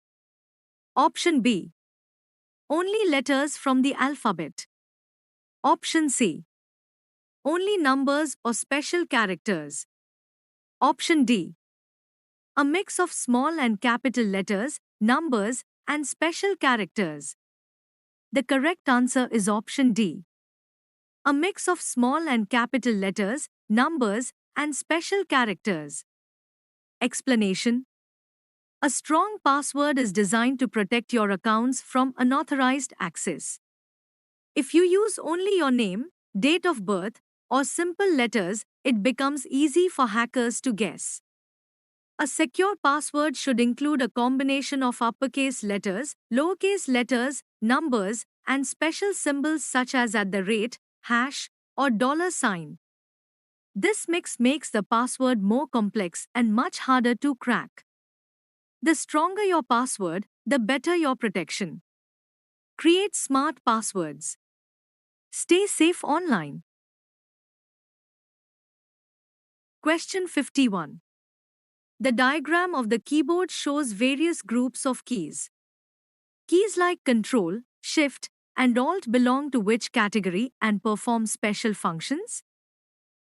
Option B. Only letters from the alphabet. Option C. Only numbers or special characters. Option D. A mix of small and capital letters, numbers, and special characters. The correct answer is option D. A mix of small and capital letters, numbers, and special characters. Explanation. A strong password is designed to protect your accounts from unauthorized access. If you use only your name, date of birth, or simple letters, it becomes easy for hackers to guess. A secure password should include a combination of uppercase letters, lowercase letters, numbers, and special symbols such as @ hash, or $sign. This mix makes the password more complex and much harder to crack. The stronger your password, the better your protection. Create smart passwords. Stay safe online. Question 51. The diagram of the keyboard shows various groups of keys. Keys like Control, Shift, and Alt belong to which category and perform special functions?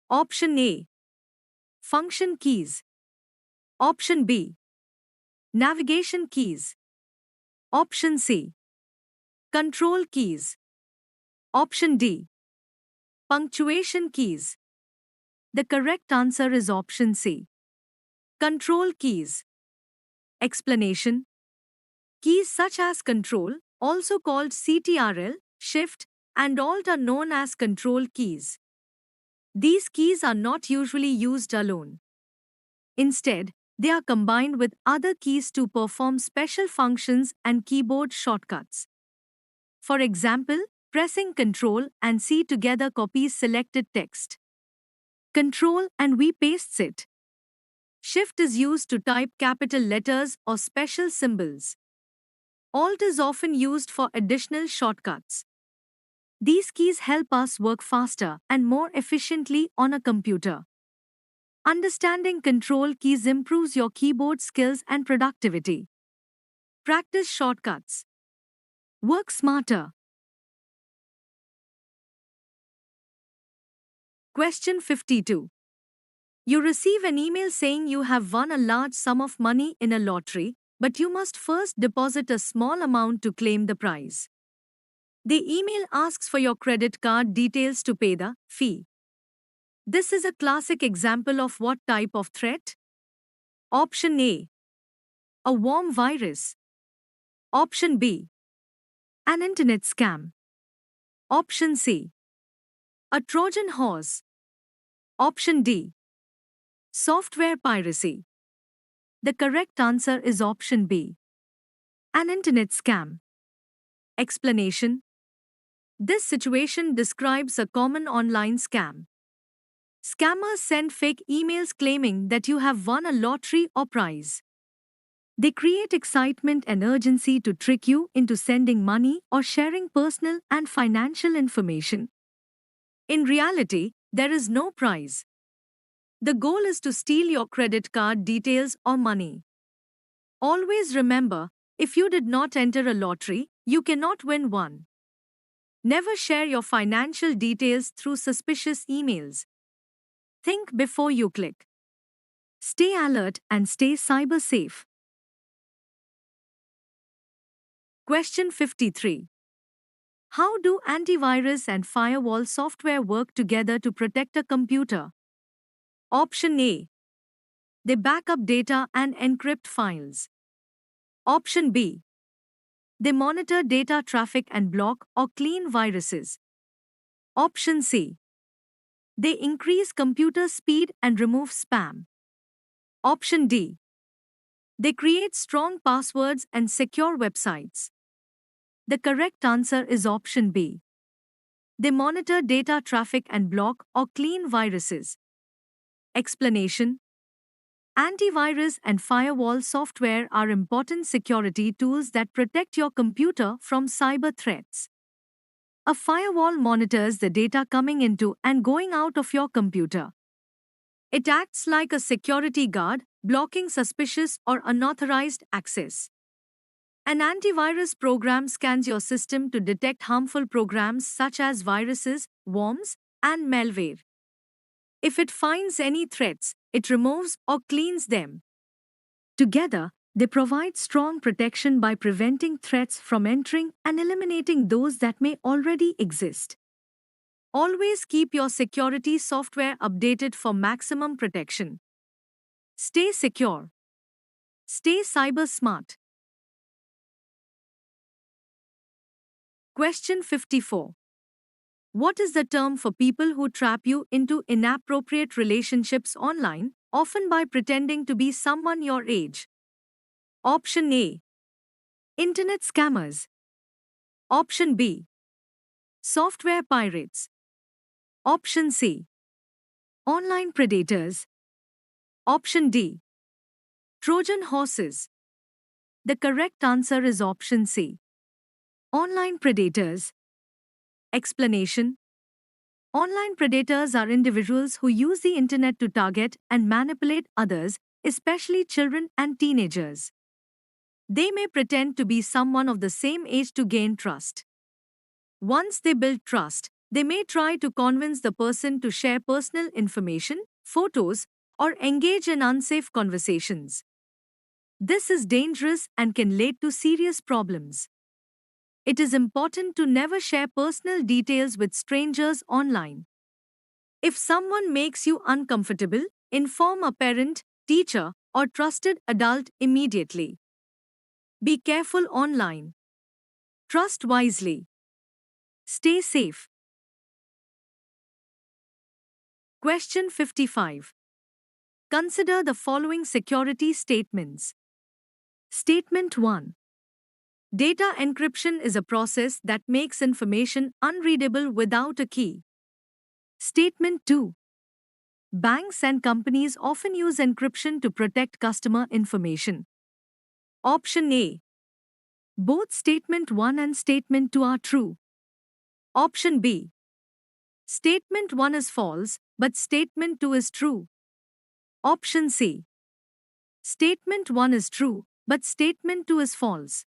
Option A. Function keys. Option B. Navigation keys. Option C. Control keys. Option D. Punctuation keys. The correct answer is option C. Control keys. Explanation. Keys such as Control, also called CTRL, Shift, and Alt are known as control keys. These keys are not usually used alone. Instead, they are combined with other keys to perform special functions and keyboard shortcuts. For example, pressing Ctrl and C together copies selected text. Ctrl and V pastes it. Shift is used to type capital letters or special symbols. Alt is often used for additional shortcuts. These keys help us work faster and more efficiently on a computer. Understanding control keys improves your keyboard skills and productivity. Practice shortcuts. Work smarter. Question 52. You receive an email saying you have won a large sum of money in a lottery, but you must first deposit a small amount to claim the prize. The email asks for your credit card details to pay the fee. This is a classic example of what type of threat? Option A. A worm virus. Option B. An internet scam. Option C. A Trojan horse. Option D. Software piracy. The correct answer is option B. An internet scam. Explanation. This situation describes a common online scam. Scammers send fake emails claiming that you have won a lottery or prize. They create excitement and urgency to trick you into sending money or sharing personal and financial information. In reality, there is no prize. The goal is to steal your credit card details or money. Always remember, if you did not enter a lottery, you cannot win one. Never share your financial details through suspicious emails. Think before you click. Stay alert and stay cyber safe. Question 53. How do antivirus and firewall software work together to protect a computer? Option A. They back up data and encrypt files. Option B. They monitor data traffic and block or clean viruses. Option C. They increase computer speed and remove spam. Option D. They create strong passwords and secure websites. The correct answer is option B. They monitor data traffic and block or clean viruses. Explanation. Antivirus and firewall software are important security tools that protect your computer from cyber threats. A firewall monitors the data coming into and going out of your computer. It acts like a security guard, blocking suspicious or unauthorized access. An antivirus program scans your system to detect harmful programs such as viruses, worms, and malware. If it finds any threats, it removes or cleans them. Together, they provide strong protection by preventing threats from entering and eliminating those that may already exist. Always keep your security software updated for maximum protection. Stay secure. Stay cyber smart. Question 54. What is the term for people who trap you into inappropriate relationships online, often by pretending to be someone your age? Option A. Internet scammers. Option B. Software pirates. Option C. Online predators. Option D. Trojan horses. The correct answer is option C. Online predators. Explanation. Online predators are individuals who use the internet to target and manipulate others, especially children and teenagers. They may pretend to be someone of the same age to gain trust. Once they build trust, they may try to convince the person to share personal information, photos, or engage in unsafe conversations. This is dangerous and can lead to serious problems. It is important to never share personal details with strangers online. If someone makes you uncomfortable, inform a parent, teacher, or trusted adult immediately. Be careful online. Trust wisely. Stay safe. Question 55. Consider the following security statements. Statement 1. Data encryption is a process that makes information unreadable without a key. Statement 2. Banks and companies often use encryption to protect customer information. Option A. Both Statement 1 and Statement 2 are true. Option B. Statement 1 is false, but Statement 2 is true. Option C. Statement 1 is true, but Statement 2 is false.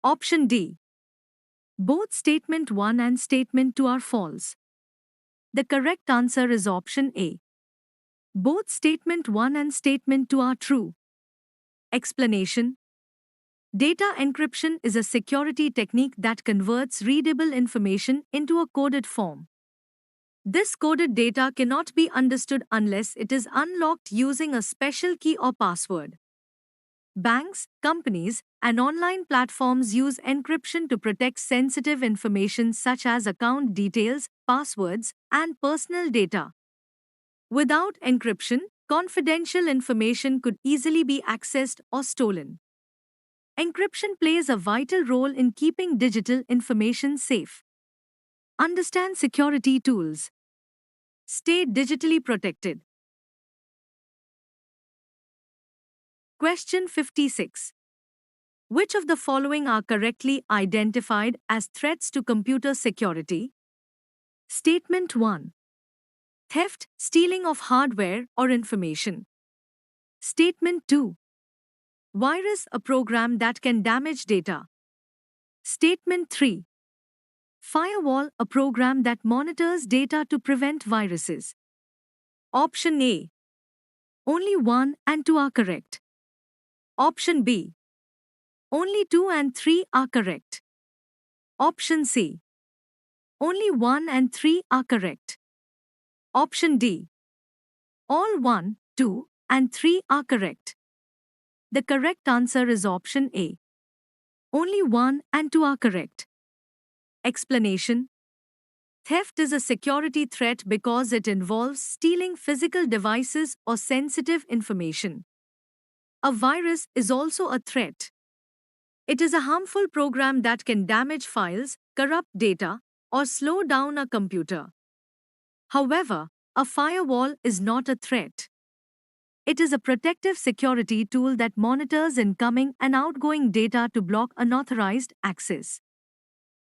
Option D. Both Statement 1 and Statement 2 are false. The correct answer is option A. Both Statement 1 and Statement 2 are true. Explanation. Data encryption is a security technique that converts readable information into a coded form. This coded data cannot be understood unless it is unlocked using a special key or password. Banks, companies, and online platforms use encryption to protect sensitive information such as account details, passwords, and personal data. Without encryption, confidential information could easily be accessed or stolen. Encryption plays a vital role in keeping digital information safe. Understand security tools. Stay digitally protected. Question 56. Which of the following are correctly identified as threats to computer security? Statement 1. Theft, stealing of hardware or information. Statement 2. Virus, a program that can damage data. Statement 3. Firewall, a program that monitors data to prevent viruses. Option A. Only 1 and 2 are correct. Option B. Only 2 and 3 are correct. Option C. Only 1 and 3 are correct. Option D. All 1, 2, and 3 are correct. The correct answer is option A. Only 1 and 2 are correct. Explanation. Theft is a security threat because it involves stealing physical devices or sensitive information. A virus is also a threat. It is a harmful program that can damage files, corrupt data, or slow down a computer. However, a firewall is not a threat. It is a protective security tool that monitors incoming and outgoing data to block unauthorized access.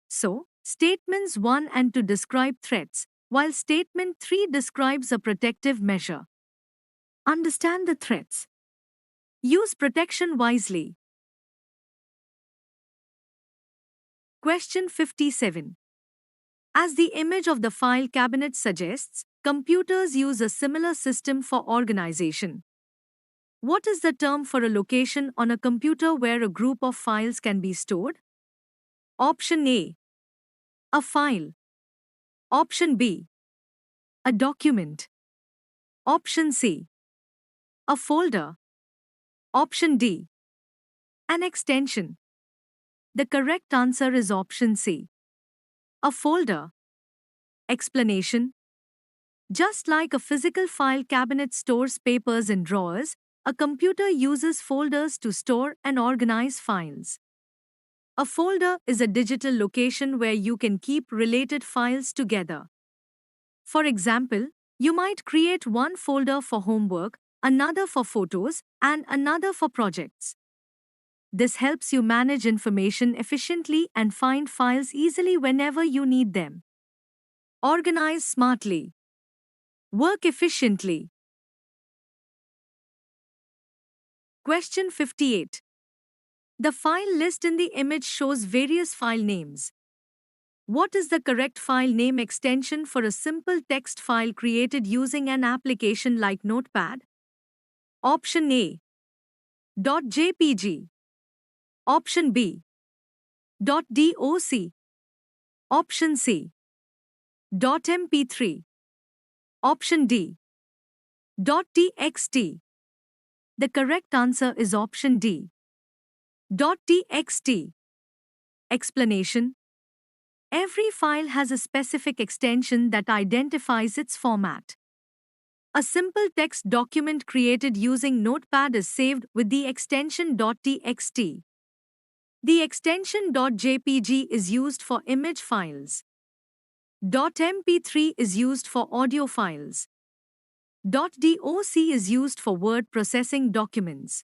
So, statements 1 and 2 describe threats, while statement 3 describes a protective measure. Understand the threats. Use protection wisely. Question 57. As the image of the file cabinet suggests, computers use a similar system for organization. What is the term for a location on a computer where a group of files can be stored? Option A. A file. Option B. A document. Option C. A folder. Option D. An extension. The correct answer is option C. A folder. Explanation. Just like a physical file cabinet stores papers in drawers, a computer uses folders to store and organize files. A folder is a digital location where you can keep related files together. For example, you might create one folder for homework, another for photos, and another for projects. This helps you manage information efficiently and find files easily whenever you need them. Organize smartly. Work efficiently. Question 58. The file list in the image shows various file names. What is the correct file name extension for a simple text file created using an application like Notepad? Option A. .jpg. Option B. .doc. Option C. .mp3. Option D. .txt. The correct answer is option D. .txt. Explanation. Every file has a specific extension that identifies its format. A simple text document created using Notepad is saved with the extension .txt. The extension .jpg is used for image files. .mp3 is used for audio files. .doc is used for word processing documents.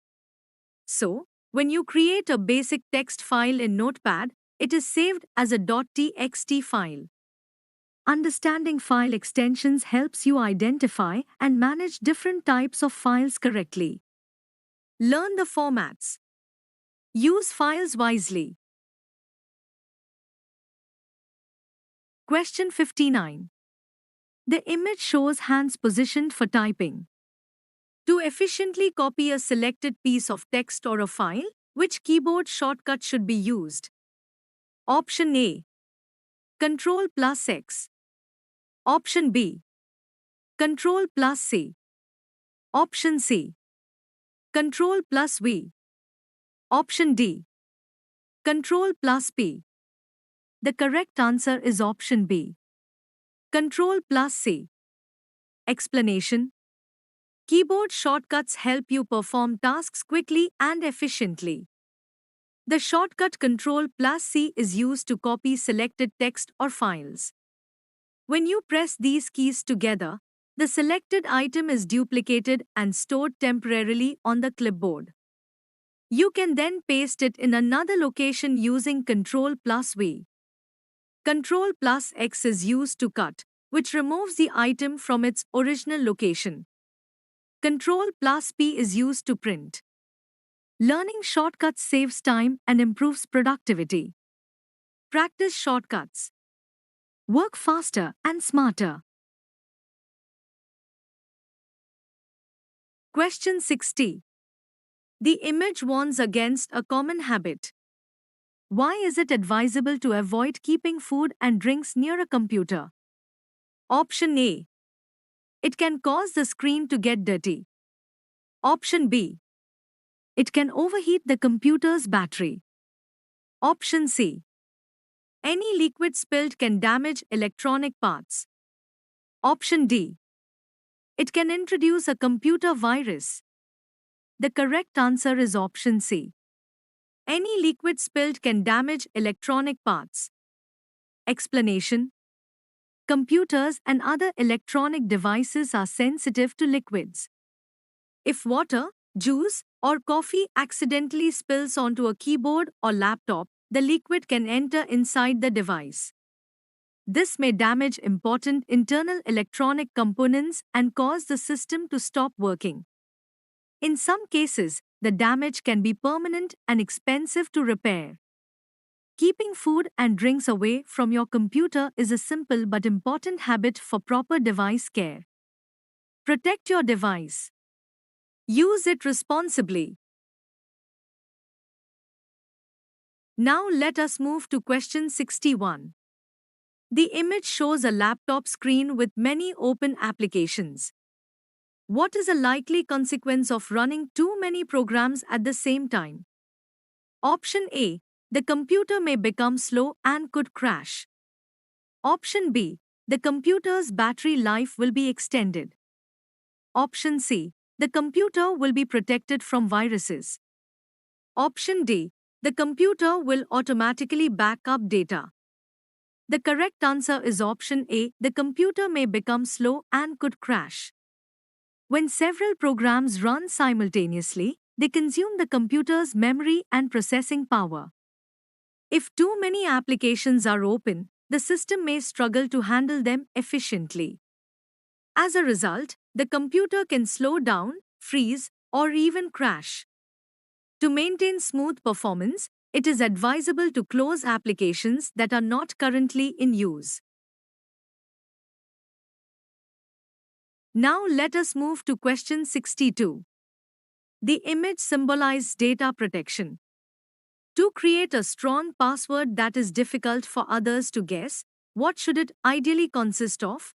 So, when you create a basic text file in Notepad, it is saved as a .txt file. Understanding file extensions helps you identify and manage different types of files correctly. Learn the formats. Use files wisely. Question 59. The image shows hands positioned for typing. To efficiently copy a selected piece of text or a file, which keyboard shortcut should be used? Option A. Ctrl+X. Option B. Ctrl+C. Option C. Ctrl+V. Option D. Ctrl+P. The correct answer is option B. Ctrl+C. Explanation. Keyboard shortcuts help you perform tasks quickly and efficiently. The shortcut Ctrl+C is used to copy selected text or files. When you press these keys together, the selected item is duplicated and stored temporarily on the clipboard. You can then paste it in another location using Ctrl+V. Ctrl+X is used to cut, which removes the item from its original location. Ctrl+P is used to print. Learning shortcuts saves time and improves productivity. Practice shortcuts. Work faster and smarter. Question 60. The image warns against a common habit. Why is it advisable to avoid keeping food and drinks near a computer? Option A. It can cause the screen to get dirty. Option B. It can overheat the computer's battery. Option C. Any liquid spilled can damage electronic parts. Option D. It can introduce a computer virus. The correct answer is option C. Any liquid spilled can damage electronic parts. Explanation. Computers and other electronic devices are sensitive to liquids. If water, juice, or coffee accidentally spills onto a keyboard or laptop, the liquid can enter inside the device. This may damage important internal electronic components and cause the system to stop working. In some cases, the damage can be permanent and expensive to repair. Keeping food and drinks away from your computer is a simple but important habit for proper device care. Protect your device. Use it responsibly. Now let us move to question 61. The image shows a laptop screen with many open applications. What is a likely consequence of running too many programs at the same time? Option A. The computer may become slow and could crash. Option B. The computer's battery life will be extended. Option C. The computer will be protected from viruses. Option D. The computer will automatically back up data. The correct answer is option A. The computer may become slow and could crash. When several programs run simultaneously, they consume the computer's memory and processing power. If too many applications are open, the system may struggle to handle them efficiently. As a result, the computer can slow down, freeze, or even crash. To maintain smooth performance, it is advisable to close applications that are not currently in use. Now let us move to question 62. The image symbolizes data protection. To create a strong password that is difficult for others to guess, what should it ideally consist of?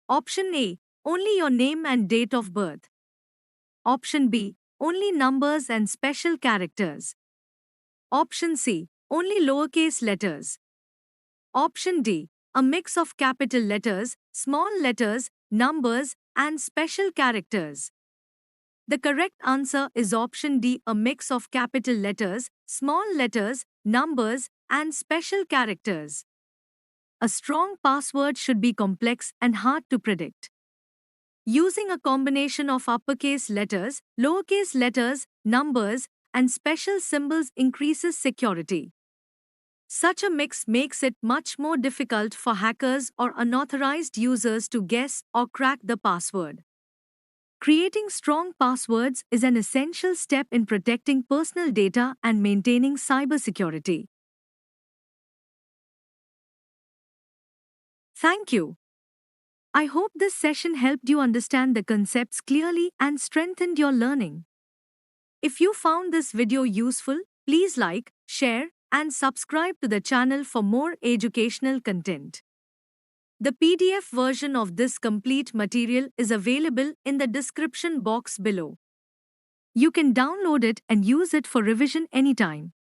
Option A. Only your name and date of birth. Option B. Only numbers and special characters. Option C. Only lowercase letters. Option D. A mix of capital letters, small letters, numbers, and special characters. The correct answer is option D. A mix of capital letters, small letters, numbers, and special characters. A strong password should be complex and hard to predict. Using a combination of uppercase letters, lowercase letters, numbers, and special symbols increases security. Such a mix makes it much more difficult for hackers or unauthorized users to guess or crack the password. Creating strong passwords is an essential step in protecting personal data and maintaining cybersecurity. Thank you. I hope this session helped you understand the concepts clearly and strengthened your learning. If you found this video useful, please like, share, and subscribe to the channel for more educational content. The PDF version of this complete material is available in the description box below. You can download it and use it for revision anytime.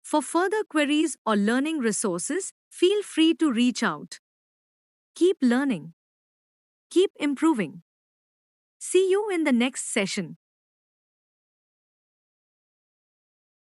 For further queries or learning resources, feel free to reach out. Keep learning. Keep improving. See you in the next session.